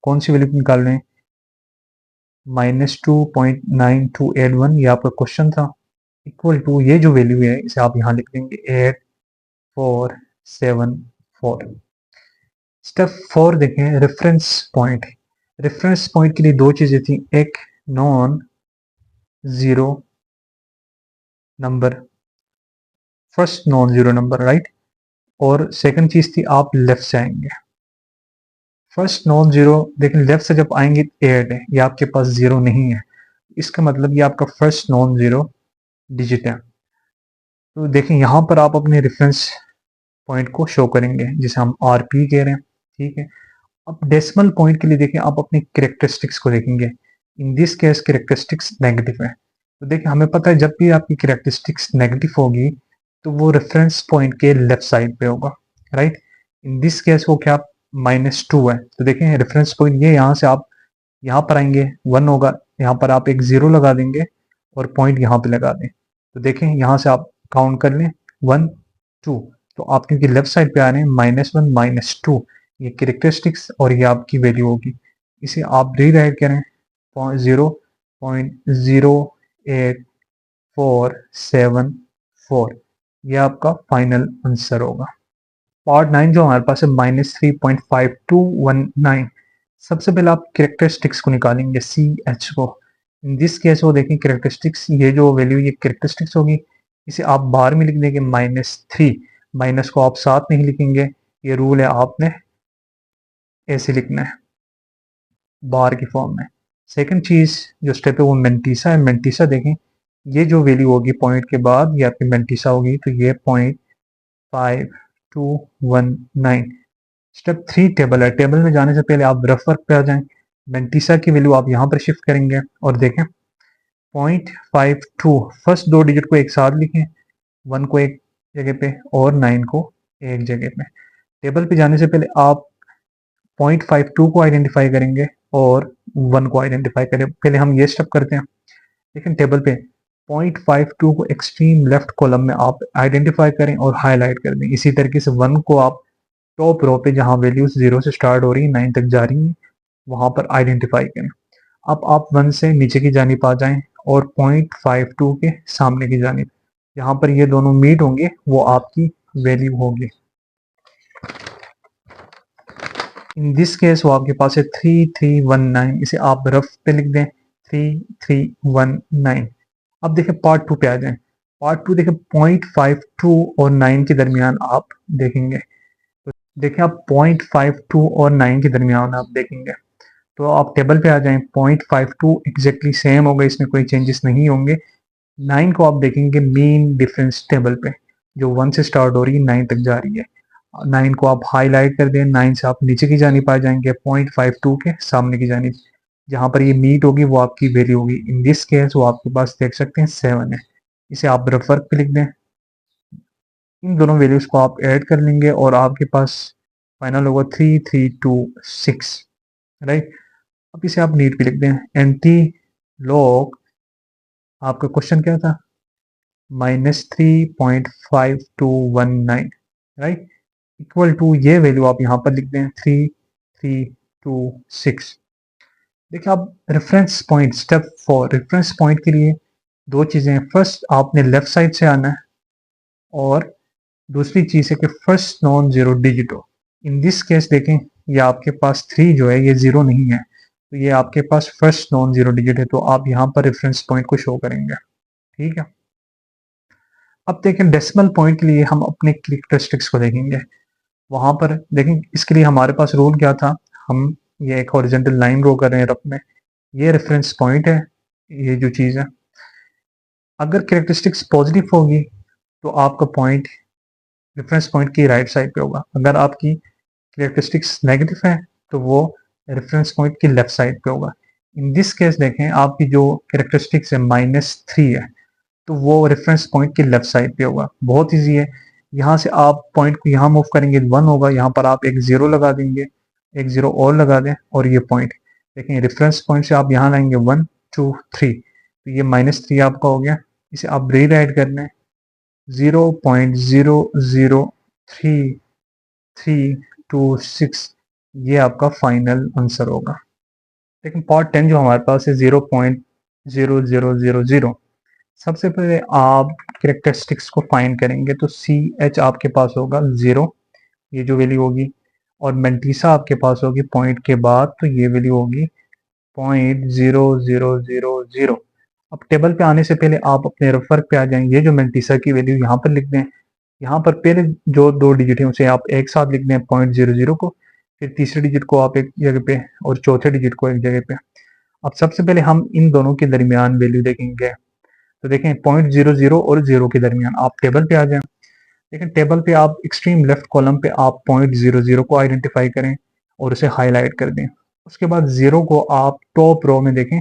कौन सी वैल्यू निकाल रहे हैं, -2.9281 ये आपका क्वेश्चन था, इक्वल टू ये जो वैल्यू है इसे आप यहाँ लिख देंगे 8474। स्टेप 4 देखें रेफरेंस पॉइंट। रेफरेंस पॉइंट के लिए दो चीजें थी, एक non zero number, first non zero number, right, और सेकंड चीज थी आप लेफ्ट से आएंगे। फर्स्ट नॉन जीरो देखें लेफ्ट से जब आएंगे 8 है, ये आपके पास जीरो नहीं है, इसका मतलब ये आपका फर्स्ट नॉन जीरो डिजिट है। तो देखें यहाँ पर आप अपने रेफरेंस पॉइंट को शो करेंगे जिसे हम आरपी कह रहे हैं, ठीक है। अब डेसिमल पॉइंट के लिए देखें आप अपनी कैरेक्टरिस्टिक्स को देखेंगे। इन दिस केस कैरेक्टरिस्टिक्स नेगेटिव है, तो देखिए हमें पता है जब भी आपकी कैरेक्टरिस्टिक्स नेगेटिव होगी तो वो रेफरेंस पॉइंट के लेफ्ट साइड पे होगा, राइट। इन दिस केस वो क्या -2 है, तो देखें रेफरेंस पॉइंट ये यहाँ से आप यहाँ पर आएंगे 1 होगा, यहाँ पर आप एक 0 लगा देंगे और पॉइंट यहाँ पे लगा दें। तो देखें यहाँ से आप काउंट कर लें 1 2, तो आप क्योंकि लेफ्ट साइड पे आ रहे हैं -1 -2, ये कैरेक्टरिस्टिक्स और ये आपकी वैल्यू होगी। इसे आप रीराइट करें 0.08474, ये आपका फाइनल आंसर होगा। पार्ट 9 जो हमारे पास है -3.5219। सबसे पहले आप कैरेक्टरिस्टिक्स को निकालेंगे सी एच को। इन दिस केस वो देखें कैरेक्टरिस्टिक्स, ये जो वैल्यू ये कैरेक्टरिस्टिक्स होगी, इसे आप बाहर में लिख देंगे -3, माइनस को आप साथ नहीं लिखेंगे, ये रूल है, आपने ऐसे लिखना है बार की फॉर्म में। सेकंड चीज जो स्टेप है वो मेंटीसा है। मेंटीसा देखें ये जो वैल्यू होगी पॉइंट के बाद ये आपकी मेंटीसा होगी, तो ये 0.52 5219। स्टेप 3 टेबल है। टेबल में जाने से पहले आप रफ वर्क पे आ जाएं। मेंटिसा की वैल्यू आप यहाँ पर शिफ्ट करेंगे और देखें 0.52 फर्स्ट दो डिजिट को एक साथ लिखें, 1 को एक जगह पे और 9 को एक जगह पे। टेबल पे जाने से पहले आप 0.52 को आइडेंटिफाई करेंगे और 1 को आइडेंटिफाई करें। पहले हम ये स्टेप करते हैं। लेकिन टेबल पे 0.52 को एक्सट्रीम लेफ्ट कॉलम में आप आइडेंटिफाई करें और हाईलाइट कर दें। इसी तरीके से 1 को आप टॉप रो पे जहां वैल्यूज 0 से स्टार्ट हो रही है 9 तक जा रही हैं वहां पर आइडेंटिफाई करें। अब आप 1 से नीचे की जानिब आ जाएं और 0.52 के सामने की जानिब जहां पर ये दोनों मीट होंगे वो आपकी वैल्यू होगी। इन दिस केस वो आपके पास है 3319। इसे आप रफ पे लिख दें 3319। अब देखें पार्ट 2 पे आ जाएं। पार्ट 2 देखें 0.52 और 9 के दरमियान आप देखेंगे। तो देखें आप 0.52 और 9 के दरमियान आप देखेंगे तो आप टेबल पे आ जाएं। 0.52 एग्जैक्टली सेम होगा, इसमें कोई चेंजेस नहीं होंगे। 9 को आप देखेंगे मीन डिफरेंस टेबल पे जो 1 से स्टार्ट हो रही है 9 तक जा रही है। 9 को आप हाईलाइट कर दें। 9 से आप नीचे की जानिब आ जाएंगे 0.52 के सामने की जानिब जहां पर ये मीट होगी वो आपकी वैल्यू होगी। इन दिस केस वो आपके पास देख सकते हैं 7 है। इसे आप रेफर पे लिख दें। इन दोनों वैल्यूज को आप ऐड कर लेंगे और आपके पास फाइनल होगा 3326, राइट। अब इसे आप नीट पे लिख दें। एंटी लॉग आपका क्वेश्चन क्या था, -3.5219, राइट, इक्वल टू ये वैल्यू आप यहाँ पर लिख दें 3326। देखिए आप reference point step 4 reference point के लिए दो चीज़ें हैं। फर्स्ट आपने लेफ्ट साइड से आना है और दूसरी चीज़ है कि फर्स्ट नॉन जीरो डिजिट हो। इन दिस केस देखें ये आपके पास 3 जो है ये 0 नहीं है तो ये आपके पास फर्स्ट नॉन जीरो डिजिट है तो आप यहाँ पर रेफरेंस पॉइंट को शो करेंगे, ठीक है। अब देखें डेसिमल पॉइंट के लिए हम अपने कैरेक्टरिस्टिक्स को देखेंगे। वहां पर देखें इसके लिए हमारे पास रूल क्या था, हम ये एक हॉरिजॉन्टल लाइन ड्रॉ कर रहे हैं रफ में, ये रेफरेंस पॉइंट है, ये जो चीज़ है अगर कैरेक्टरिस्टिक्स पॉजिटिव होगी तो आपका पॉइंट रेफरेंस पॉइंट की राइट साइड पे होगा। अगर आपकी कैरेक्टरिस्टिक्स नेगेटिव है तो वो रेफरेंस पॉइंट की लेफ्ट साइड पे होगा। इन दिस केस देखें आपकी जो कैरेक्टरिस्टिक्स है -3 है तो वो रेफरेंस पॉइंट की लेफ्ट साइड पे होगा। बहुत ईजी है। यहाँ से आप पॉइंट को यहाँ मूव करेंगे 1 होगा, यहाँ पर आप एक 0 लगा देंगे, एक 0 और लगा दें और ये पॉइंट देखें रेफरेंस पॉइंट से आप यहाँ लाएंगे 1 2 3 तो ये -3 आपका हो गया। इसे आप रीराइट कर लें 0.0032326, ये आपका फाइनल आंसर होगा। लेकिन पार्ट 10 जो हमारे पास है 0.0000, सबसे पहले आप कैरेक्टरिस्टिक्स को फाइंड करेंगे तो CH आपके पास होगा 0, ये जो वैल्यू होगी, और मेंटिसा आपके पास होगी पॉइंट के बाद तो ये वैल्यू होगी 0.0000। अब टेबल पे आने से पहले आप अपने रेफर पे आ जाएंगे। ये जो मेंटिसा की वैल्यू यहाँ पर लिख दें, यहाँ पर पहले जो दो डिजिट है उसे आप एक साथ लिख दें 0.00 को, फिर तीसरे डिजिट को आप एक जगह पे और चौथे डिजिट को एक जगह पे। अब सबसे पहले हम इन दोनों के दरमियान वैल्यू देखेंगे तो देखें 0.00 और 0 के दरमियान आप टेबल पे आ जाएं। लेकिन टेबल पे आप एक्सट्रीम लेफ्ट कॉलम पे आप 0.00 को आइडेंटिफाई करें और उसे हाईलाइट कर दें। उसके बाद 0 को आप टॉप रो में देखें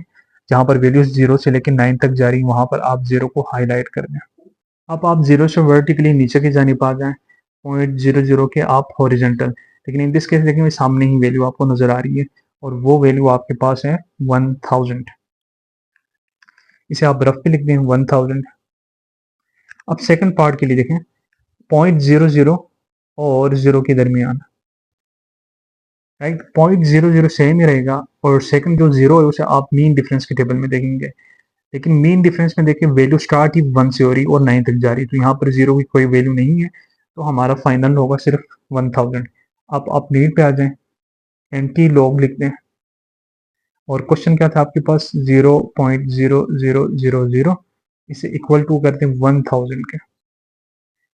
जहां पर वैल्यूज 0 से लेकर 9 तक जा रही वहां पर आप 0 को हाईलाइट कर दें। अब आप 0 से वर्टिकली नीचे की जानिब आ जाएं 0.00 के आप हॉरिजॉन्टल, लेकिन इन दिस केस देखें सामने ही वैल्यू आपको नजर आ रही है और वो वैल्यू आपके पास है 1000। इसे आप रफ पे लिख दें 1000। अब सेकंड पार्ट के लिए देखें 0.00 और 0 के दरमियान, राइट, 0.00 सेम ही रहेगा और सेकंड जो 0 है उसे आप मीन डिफरेंस के टेबल में देखेंगे। लेकिन मीन डिफरेंस में देखिए वैल्यू स्टार्ट ही 1 से हो रही और 9 तक जा रही तो यहाँ पर 0 की कोई वैल्यू नहीं है तो हमारा फाइनल होगा सिर्फ 1000। अब आप नीड पे आ जाएं, एंटी लॉग लिख दें और क्वेश्चन क्या था आपके पास 0.0000, इसे इक्वल टू करते हैं 1000 के,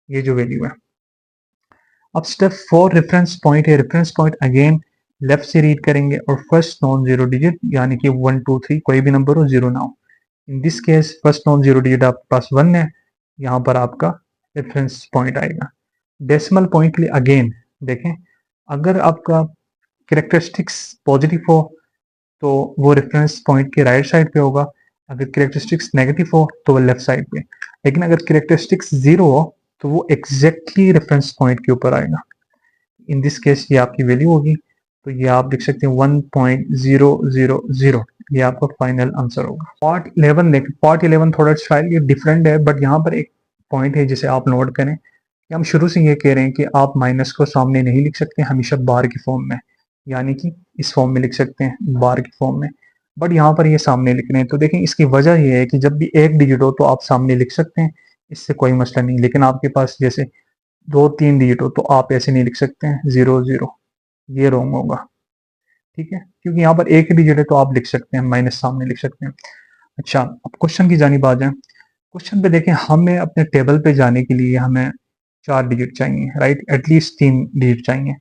ये जो वैल्यू है। अब स्टेप 4 रेफरेंस पॉइंट है। रेफरेंस पॉइंट अगेन लेफ्ट से रीड करेंगे और फर्स्ट नॉन जीरो डिजिट यानी कि 1 2 3 कोई भी नंबर हो 0 ना हो। इन this case first non zero digit आपके पास 1 है, यहाँ पर आपका रेफरेंस पॉइंट आएगा। डेसिमल पॉइंट के लिए अगेन देखें, अगर आपका कैरेक्टरिस्टिक्स पॉजिटिव हो तो वो रेफरेंस पॉइंट के राइट साइड पे होगा, अगर कैरेक्टरिस्टिक्स नेगेटिव हो तो वो लेफ्ट साइड पे। लेकिन अगर कैरेक्टरिस्टिक्स जीरो हो तो वो एग्जैक्टली रेफरेंस पॉइंट के ऊपर आएगा। इन दिस केस ये आपकी वैल्यू होगी, तो ये आप लिख सकते हैं 1.000, ये आपका फाइनल आंसर होगा। पार्ट 11 देखें, पार्ट 11 थोड़ा स्लाइटली डिफरेंट है, बट यहाँ पर एक पॉइंट है जिसे आप नोट करें कि हम शुरू से ये कह रहे हैं कि आप माइनस को सामने नहीं लिख सकते, हमेशा बार की फॉर्म में, यानी कि इस फॉर्म में लिख सकते हैं, बार की फॉर्म में, बट यहाँ पर ये सामने लिख रहे हैं। तो देखें, इसकी वजह ये है कि जब भी एक डिजिट हो तो आप सामने लिख सकते हैं, इससे कोई मसला नहीं। लेकिन आपके पास जैसे 2-3 डिजिट हो तो आप ऐसे नहीं लिख सकते हैं 0 0, ये रॉन्ग होगा, ठीक है, क्योंकि यहाँ पर एक ही डिजिट है तो आप लिख सकते हैं, माइनस सामने लिख सकते हैं। अच्छा, अब क्वेश्चन की जानिब आ जाए। क्वेश्चन पे देखें, हमें अपने टेबल पे जाने के लिए हमें 4 डिजिट चाहिए, राइट, एटलीस्ट 3 डिजिट चाहिए।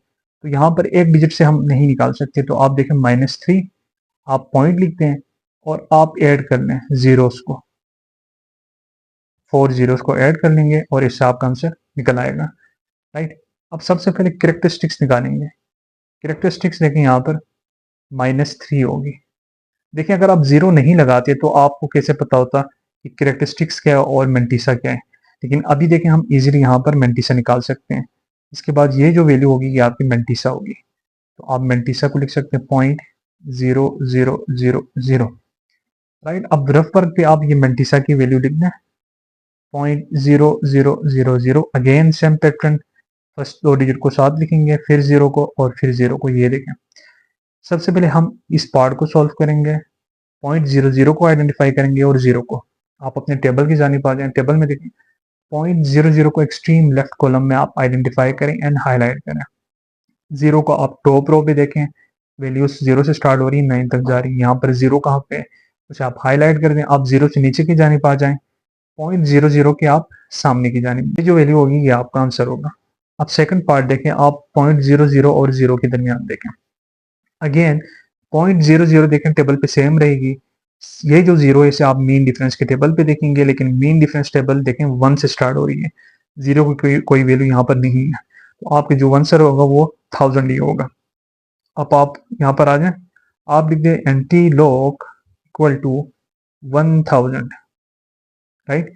तो यहाँ पर एक डिजिट से हम नहीं निकाल सकते, तो आप देखें -3, आप पॉइंट लिखते हैं और आप ऐड कर लें जीरोस को, 4 जीरोस को ऐड कर लेंगे और इससे आपका आंसर निकल आएगा, राइट। अब सबसे पहले कैरेक्टरिस्टिक्स निकालेंगे। कैरेक्टरिस्टिक्स देखें, यहाँ पर -3 होगी। देखिए, अगर आप जीरो नहीं लगाते तो आपको कैसे पता होता कि कैरेक्टरिस्टिक्स क्या है और मेंटिसा क्या है। लेकिन अभी देखें, हम इजीली यहाँ पर मेंटिसा निकाल सकते हैं। इसके बाद ये जो वैल्यू होगी ये आपकी मेंटिसा होगी, तो आप मेंटिसा को लिख सकते हैं 0.0000, राइट। अब रफ वर्क पे आप ये मेंटिसा की वैल्यू लिख दें 0.0000। Again same pattern, first 2 digit को साथ लिखेंगे, फिर 0 को और फिर 0 को। ये देखें, सबसे पहले हम इस पार्ट को सॉल्व करेंगे, 0.00 को आइडेंटिफाई करेंगे और 0 को। आप अपने टेबल की जानिब आ जाएं, टेबल में देखें 0.00 को एक्सट्रीम लेफ्ट कॉलम में आप आइडेंटिफाई करें एंड हाईलाइट करें। 0 को आप टॉप रो पे देखें, वैल्यूज 0 से स्टार्ट हो रही है 9 तक जा रही है, यहाँ पर 0 कहाँ पे है, उसे आप हाईलाइट कर दें। आप 0 से नीचे की जानिब आ जाएं, 0.00 के आप सामने की जानिब, ये जो वैल्यू होगी ये आपका आंसर होगा। अब सेकंड पार्ट देखें, आप 0.00 और 0 के दरमियान देखें। अगेन 0.00 देखें, टेबल पे सेम रहेगी। ये जो 0 है इसे आप मीन डिफरेंस के टेबल पे देखेंगे, लेकिन मीन डिफरेंस टेबल देखें 1 से स्टार्ट हो रही है, 0 की कोई वैल्यू यहाँ पर नहीं है, तो आपके जो आंसर होगा वो 1000 ही होगा। अब आप यहाँ पर आ जाएं, आप लिख दें antilog equal to 1000, right.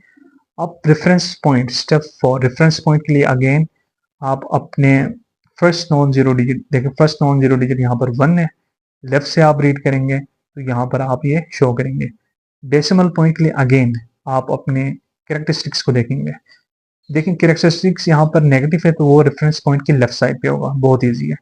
अब reference point, step 4, reference point के लिए अगेन आप अपने फर्स्ट नॉन जीरो डिजिट देखें, फर्स्ट नॉन जीरो डिजिट यहाँ पर 1 है, लेफ्ट से आप रीड करेंगे तो यहाँ पर आप ये शो करेंगे। डेसिमल पॉइंट के लिए अगेन आप अपने कैरेक्टरिस्टिक्स को देखेंगे। देखें, कैरेक्टरिस्टिक्स यहाँ पर नेगेटिव है तो वो रेफरेंस पॉइंट की लेफ्ट साइड पे होगा, बहुत ईजी है।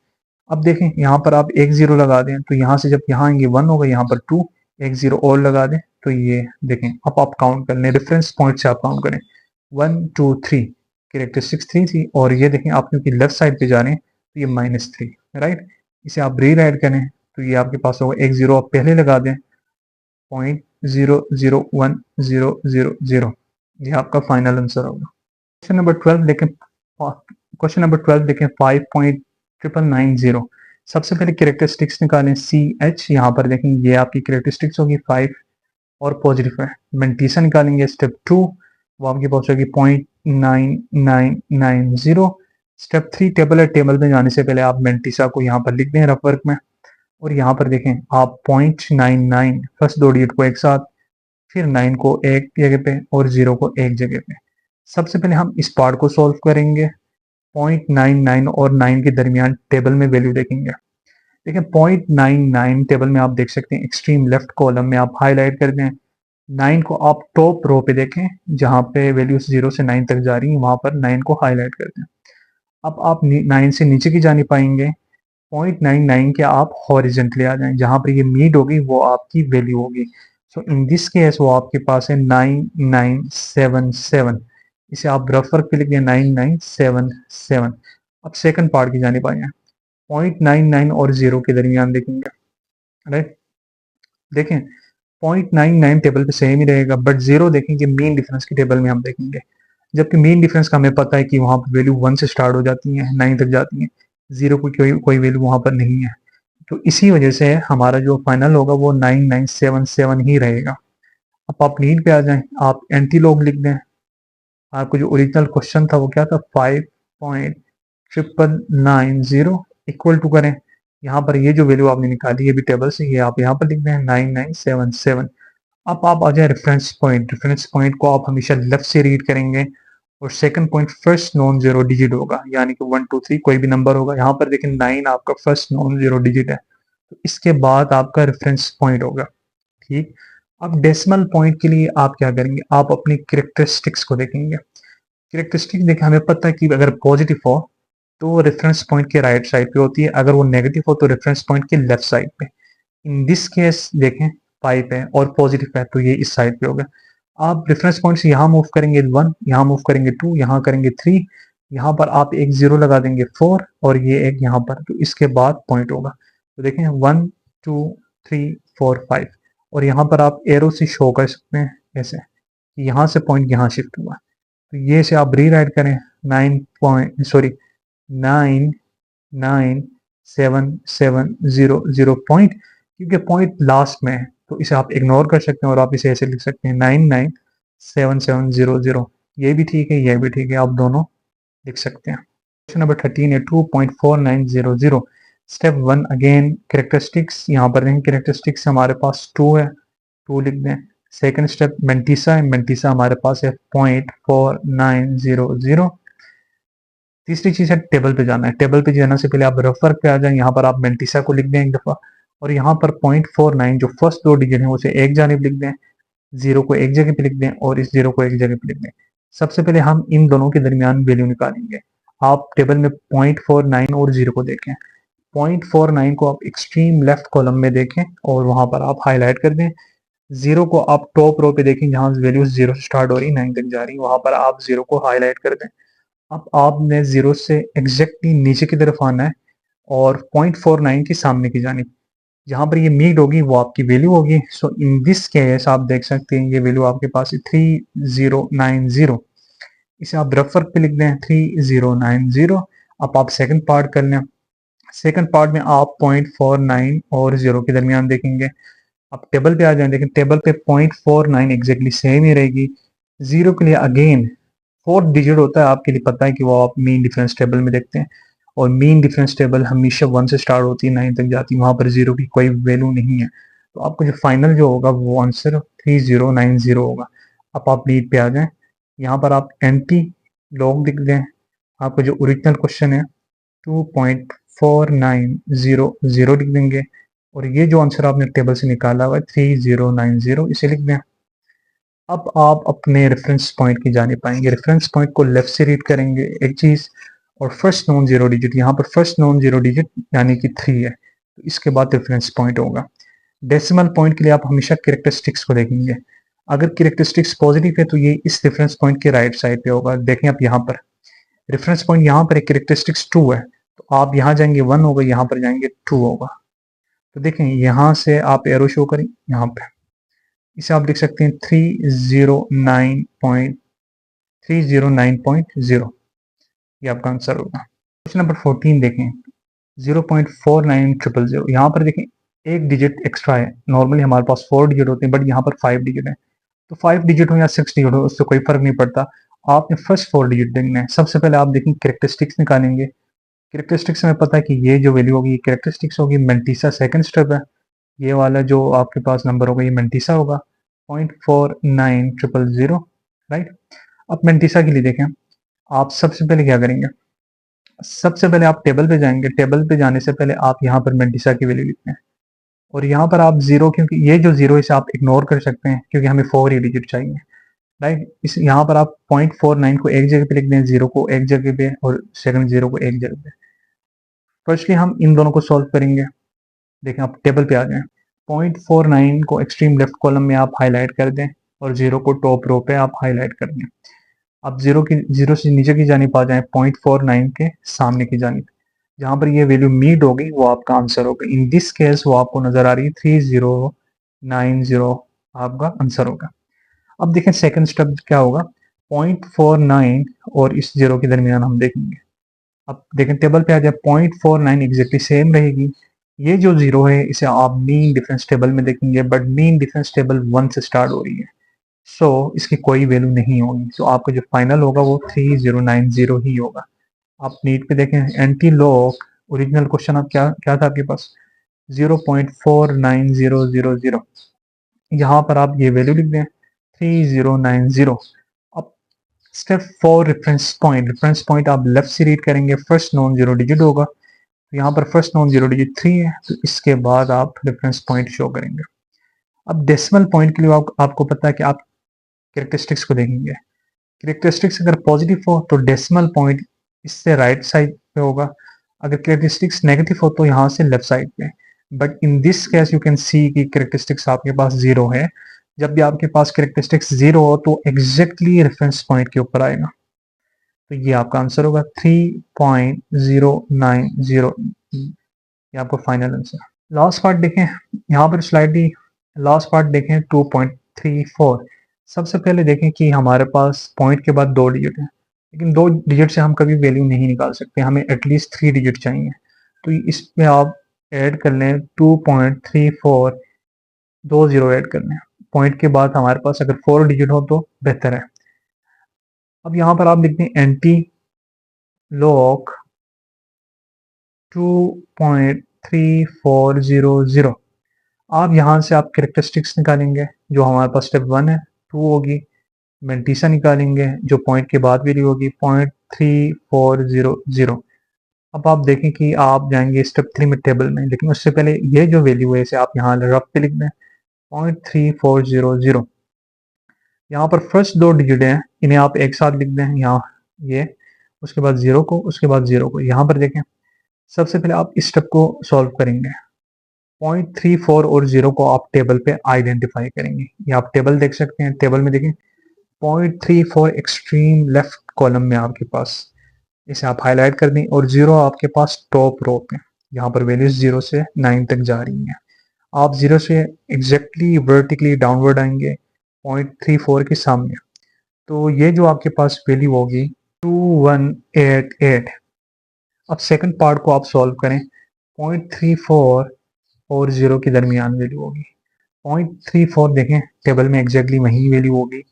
अब देखें, यहाँ पर आप एक 0 लगा दें तो यहाँ से जब यहाँ आएंगे 1 होगा, यहाँ पर 2, एक 0 और लगा दें तो ये देखें। अब आप काउंट कर लें, रेफरेंस पॉइंट से आप काउंट करें, 1 2 3, कैरेक्टरिस्टिक्स 3 थी, और ये देखें आप क्योंकि लेफ्ट साइड पे जा रहे हैं तो ये -3, राइट। इसे आप री राइट करें तो ये आपके पास होगा, एक 0 आप पहले लगा दें, 0.001000, ये आपका फाइनल आंसर होगा। क्वेश्चन नंबर 12 देखें, 5.990। सबसे पहले कैरेक्टरिस्टिक्स निकालें, CH, यहाँ पर देखें ये आपकी कैरेक्टरिस्टिक्स होगी 5 और पॉजिटिव है। मेंटिसा निकालेंगे, स्टेप 2, वो आपके पास होगी 0.9990। स्टेप 3, टेबल है, टेबल में जाने से पहले आप मेंटिसा को यहाँ पर लिख दें रफ वर्क में, और यहाँ पर देखें आप 0.99 फर्स्ट 2 डिजिट को एक साथ, फिर 9 को एक जगह पे और 0 को एक जगह पे। सबसे पहले हम इस पार्ट को सॉल्व करेंगे, 0.99 और 9 के दरमियान टेबल में वैल्यू देखेंगे। देखिए 0.99 टेबल में आप देख सकते हैं, एक्सट्रीम लेफ्ट कॉलम में आप हाईलाइट कर दें। 9 को आप टॉप रो पे देखें, जहाँ पे वैल्यूज 0 से 9 तक जा रही हैं, वहाँ पर 9 को हाईलाइट कर दें। अब आप 9 से नीचे की जानी पाएंगे, 0.99 के आप हॉरिजेंटली आ जाएं, जहाँ पर ये मीट होगी वो आपकी वैल्यू होगी। सो इन दिस केस वो आपके पास है 9977, इसे आप रफ वर्क पे लिख दें 9977। अब सेकंड पार्ट की जानिब आए, 0.99 और 0 के दरमियान देखेंगे, राइट। देखें 0.99 टेबल पे सेम ही रहेगा, बट 0 देखेंगे मीन डिफरेंस की टेबल में हम देखेंगे, जबकि मीन डिफरेंस का हमें पता है कि वहाँ पर वैल्यू 1 से स्टार्ट हो जाती है 9 तक जाती है, 0 की कोई वैल्यू वहाँ पर नहीं है। तो इसी वजह से हमारा जो फाइनल होगा वो 9977 ही रहेगा। अब आप नीड पे आ जाएं, आप एंटी लॉग लिख दें। आपको जो ओरिजिनल क्वेश्चन था वो क्या था, 5 0.99990 इक्वल टू करें, यहाँ पर ये जो वैल्यू आपने निकाली ये भी टेबल से, ये आप यहाँ पर लिख दें 9977। अब आप आ जाए रेफरेंस पॉइंट। रेफरेंस पॉइंट को आप हमेशा लेफ्ट से रीड करेंगे और second point first non zero digit होगा, यानी कि 1 2 3 कोई भी नंबर होगा। यहाँ पर देखें 9 आपका फर्स्ट नॉन जीरो डिजिट है, तो इसके बाद आपका रेफरेंस पॉइंट होगा। ठीक, अब डेसिमल पॉइंट के लिए आप क्या करेंगे, आप अपनी कैरेक्टरिस्टिक्स को देखेंगे। कैरेक्टरिस्टिक्स देखें, हमें पता है कि अगर पॉजिटिव हो तो रेफरेंस पॉइंट के राइट साइड पे होती है, अगर वो नेगेटिव हो तो रेफरेंस पॉइंट के लेफ्ट साइड पे। इन दिस केस देखें 5 है और पॉजिटिव है तो ये इस साइड पे होगा। आप रेफरेंस पॉइंट से यहाँ मूव करेंगे 1, यहाँ मूव करेंगे 2, यहाँ करेंगे 3, यहाँ पर आप एक 0 लगा देंगे 4 और ये एक यहाँ पर, तो इसके बाद पॉइंट होगा। तो देखें 1 2 3 4 5 और यहाँ पर आप एरो से शो कर सकते हैं ऐसे, यहाँ से पॉइंट यहाँ शिफ्ट हुआ। तो ये से आप री राइट करें 9.99770 पॉइंट, क्योंकि पॉइंट लास्ट में है तो इसे आप इग्नोर कर सकते हैं और आप इसे ऐसे लिख सकते हैं 997700। ये भी ठीक है, ये भी ठीक है, आप दोनों लिख सकते हैं। क्वेश्चन नंबर 13 है 2.4900। स्टेप 1 अगेन कैरेक्टरिस्टिक्स, यहाँ पर देखें कैरेक्टरिस्टिक्स हमारे पास 2 है, 2 लिख दें। सेकंड स्टेप मेंटिसा है, मेंटिसा हमारे पास है 0.4900। तीसरी चीज है टेबल पे जाना है। टेबल पे जाने से पहले आप रेफर पे आ जाएं, यहाँ पर आप मेंटिसा को लिख दें एक दफा और यहाँ पर 0.49 जो फर्स्ट दो डिजिट है उसे एक जानिब लिख दें, 0 को एक जगह पे लिख दें और इस 0 को एक जगह पे लिख दें। सबसे पहले हम इन दोनों के दरमियान वैल्यू निकालेंगे। आप टेबल में 0.49 और 0 को देखें। 0.49 को आप एक्सट्रीम लेफ्ट कॉलम में देखें और वहां पर आप हाईलाइट कर दें। 0 को आप टॉप रो पे देखें जहां वैल्यू 0 से स्टार्ट हो रही 9 तक जा रही, वहां पर आप 0 को हाईलाइट कर दें। अब आपने 0 से एग्जैक्टली नीचे की तरफ आना है और 0.49 के सामने की जानिब जहां पर ये मीट होगी वो आपकी वैल्यू होगी। सो इन दिस केस आप देख सकते हैं ये वैल्यू आपके पास है 3090। इसे आप रेफर पे लिख दें 3090। अब आप सेकंड पार्ट कर लें। सेकंड पार्ट में आप 0.49 और 0 के दरमियान देखेंगे। आप टेबल पे आ जाएं, देखें टेबल पे 0.49 एग्जैक्टली सेम ही रहेगी। 0 के लिए अगेन फोर्थ डिजिट होता है, आपके लिए पता है कि वो आप मीन डिफरेंस टेबल में देखते हैं और मीन डिफरेंस टेबल हमेशा 1 से स्टार्ट होती है 9 तक जाती है, वहां पर 0 की कोई वैल्यू नहीं है। तो आपको जो फाइनल जो होगा वो आंसर 3090 होगा। अब आप लीड पे आ जाएं, यहाँ पर आप एंटी लॉग लिख दें। आपका जो ओरिजिनल क्वेश्चन है 2.4900 लिख देंगे और ये जो आंसर आपने टेबल से निकाला हुआ है 3090 इसे लिख दें। अब आप अपने रेफरेंस पॉइंट की जाने पाएंगे। रेफरेंस पॉइंट को लेफ्ट से रीड करेंगे एक चीज और फर्स्ट नॉन जीरो डिजिट, यहाँ पर फर्स्ट नॉन जीरो डिजिट यानी कि 3 है, तो इसके बाद रेफरेंस पॉइंट होगा। डेसिमल पॉइंट के लिए आप हमेशा कैरेक्टरिस्टिक्स को देखेंगे। अगर कैरेक्टरिस्टिक्स पॉजिटिव है तो ये इस रेफरेंस पॉइंट के राइट साइड पे होगा। देखें आप यहाँ पर रेफरेंस पॉइंट यहाँ पर एक कैरेक्टरिस्टिक्स 2 है, तो आप यहाँ जाएंगे 1 होगा, यहाँ पर जाएंगे 2 होगा। तो देखें यहाँ से आप एरो शो करें यहाँ पे, इसे आप लिख सकते हैं 309.0, ये आपका आंसर होगा। क्वेश्चन नंबर 14 देखें 0.4900। यहाँ पर देखें एक डिजिट एक्स्ट्रा है। नॉर्मली हमारे पास 4 डिजिट होते हैं बट यहाँ पर 5 डिजिट है, तो 5 डिजिट हो या 6 डिजिट हो उससे कोई फर्क नहीं पड़ता। आपने फर्स्ट 4 डिजिट देखना है। सबसे पहले आप देखें कैरेक्टरिस्टिक्स निकालेंगे। कैरेक्टरिस्टिक्स में पता है कि ये जो वैल्यू होगी ये कैरेक्टरिस्टिक्स होगी। मेंटिसा सेकंड स्टेप है, ये वाला जो आपके पास नंबर होगा ये मेंटिसा होगा 0.4900, राइट। अब मेंटिसा के लिए देखें, आप सबसे पहले क्या करेंगे, सबसे पहले आप टेबल पे जाएंगे। टेबल पे जाने से पहले आप यहाँ पर मेंटिसा की वैल्यू लिखते हैं और यहाँ पर आप 0, क्योंकि ये जो 0 इसे आप इग्नोर कर सकते हैं क्योंकि हमें 4 ही डिजिट चाहिए, राइट। इस यहाँ पर आप 0.49 को एक जगह पे लिख दें, 0 को एक जगह पे और सेकंड 0 को एक जगह पे। फर्स्टली हम इन दोनों को सॉल्व करेंगे। देखें आप टेबल पे आ जाएं, 0.49 को एक्सट्रीम लेफ्ट कॉलम में आप हाईलाइट कर दें और 0 को टॉप रो पे आप हाईलाइट कर दें। अब 0 से नीचे की जानिब आ जाएं 0.49 के सामने की जानिब, जहां पर ये वैल्यू मीट होगी वो आपका आंसर होगा। इन दिस केस वो आपको नजर आ रही है 3090 आपका आंसर होगा। अब देखें सेकंड स्टेप क्या होगा, 0.49 और इस 0 के दरमियान हम देखेंगे। अब देखें टेबल पे आ जाए 0.49 एग्जैक्टली सेम रहेगी। ये जो 0 है इसे आप मीन डिफरेंस टेबल में देखेंगे बट मीन डिफरेंस टेबल 1 से स्टार्ट हो रही है, सो इसकी कोई वैल्यू नहीं होगी। सो आपका जो फाइनल होगा वो 3090 ही होगा। आप नीट पे देखें एंटी लॉक ओरिजिनल क्वेश्चन आप क्या क्या था आपके पास 0.49000। यहाँ पर आप ये वैल्यू लिख दें 3090। अब स्टेप 4 रेफरेंस पॉइंट आप लेफ्ट से रीड करेंगे, फर्स्ट नॉन जीरो डिजिट होगा, तो यहाँ पर फर्स्ट नॉन जीरो डिजिट 3 है, तो इसके बाद आप रेफरेंस पॉइंट शो करेंगे। अब डेसिमल पॉइंट के लिए आपको पता है कि आप कैरेक्टरिस्टिक्स को देखेंगे। कैरेक्टरिस्टिक्स अगर पॉजिटिव हो तो डेसिमल पॉइंट इससे राइट साइड पे होगा, अगर कैरेक्टरिस्टिक्स नेगेटिव हो तो यहाँ से लेफ्ट साइड पे। But in this case you can see कि कैरेक्टरिस्टिक्स आपके पास जीरो है। जब भी आपके पास कैरेक्टरिस्टिक्स जीरो हो तो एग्जैक्टली रेफरेंस पॉइंट के ऊपर आएगा, तो ये आपका आंसर होगा 3.090। ये आपका फाइनल आंसर। लास्ट पार्ट देखें, यहाँ पर स्लाइडली लास्ट पार्ट देखें 2.34। सबसे पहले देखें कि हमारे पास पॉइंट के बाद 2 डिजिट है, लेकिन 2 डिजिट से हम कभी वैल्यू नहीं निकाल सकते, हमें एटलीस्ट 3 डिजिट चाहिए। तो इसमें आप ऐड कर लें 2.34, 2 जीरो ऐड कर लें। पॉइंट के बाद हमारे पास अगर 4 डिजिट हो तो बेहतर है। अब यहाँ पर आप लिखते हैं एंटी लॉक 2.3400। आप यहाँ से आप कैरेक्टरिस्टिक्स निकालेंगे, जो हमारे पास स्टेप 1 है 2 होगी, मेंटीसा निकालेंगे जो पॉइंट के बाद वैल्यू होगी 0.3400। अब आप देखें कि आप जाएंगे स्टेप 3 में टेबल में, लेकिन उससे पहले ये जो वैल्यू है इसे आप यहाँ रफ पे लिख दें 0.3400। यहाँ पर फर्स्ट 2 डिजिट हैं, इन्हें आप एक साथ लिख दें यहाँ ये, उसके बाद 0 को, उसके बाद 0 को। यहाँ पर देखें सबसे पहले आप इस स्टेप को सॉल्व करेंगे, 0.34 और 0 को आप टेबल पे आइडेंटिफाई करेंगे। ये आप टेबल देख सकते हैं, टेबल में देखें 0.34 एक्सट्रीम लेफ्ट कॉलम में आपके पास, इसे आप हाईलाइट कर दें, और 0 आपके पास टॉप रो पे, यहाँ पर वैल्यूज 0 से 9 तक जा रही हैं। आप 0 से एग्जैक्टली वर्टिकली डाउनवर्ड आएंगे 0.34 के सामने, तो ये जो आपके पास वैल्यू होगी 2188। अब सेकंड पार्ट को आप सॉल्व करें, 0.34 और 0 के दरमियान वैल्यू होगी 0.34। देखें टेबल में एग्जैक्टली वही वैल्यू होगी।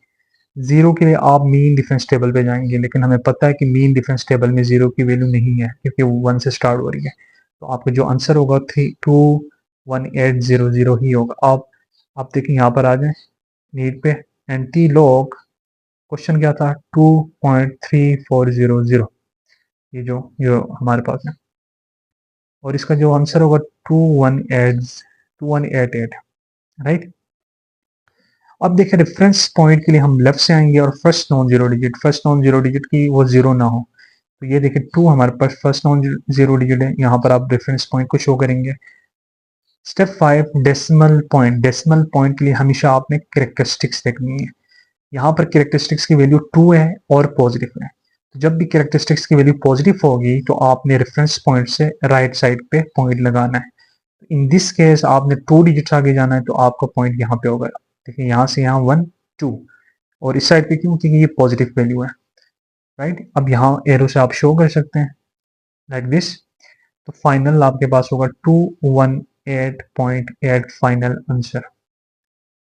0 के लिए आप मीन डिफरेंस टेबल पे जाएंगे, लेकिन हमें पता है कि मीन डिफरेंस टेबल में 0 की वैल्यू नहीं है क्योंकि वो 1 से स्टार्ट हो रही है, तो आपका जो आंसर होगा 21800 ही होगा। आप देखें यहाँ पर आ जाए नीट पे, एंटी लॉग क्वेश्चन क्या था 2.3400, ये जो हमारे पास है, और इसका जो आंसर होगा 2188, राइट। अब देखिए रेफरेंस पॉइंट के लिए हम लेफ्ट से आएंगे और फर्स्ट नॉन जीरो डिजिट की वो 0 ना हो, तो ये देखिए 2 हमारे पास फर्स्ट नॉन जीरो डिजिट है, यहाँ पर आप रेफरेंस पॉइंट को शो करेंगे। स्टेप 5 डेसिमल पॉइंट के लिए हमेशा आपने कैरेक्टरिस्टिक्स देखनी है। यहाँ पर कैरेक्टरिस्टिक्स की वैल्यू 2 है और पॉजिटिव है, तो जब भी कैरेक्टरिस्टिक्स की वैल्यू पॉजिटिव होगी तो आपने रेफरेंस पॉइंट से राइट साइड पे पॉइंट लगाना है। इन दिस केस आपने 2 डिजिट्स आगे जाना है, तो आपका पॉइंट यहाँ पे होगा। देखिए यहाँ से यहाँ 1 2, और इस साइड पे क्यों, क्योंकि ये पॉजिटिव वैल्यू है, राइट। अब यहाँ एरो से आप शो कर सकते हैं लाइक दिस, तो फाइनल आपके पास होगा 218.8 फाइनल आंसर।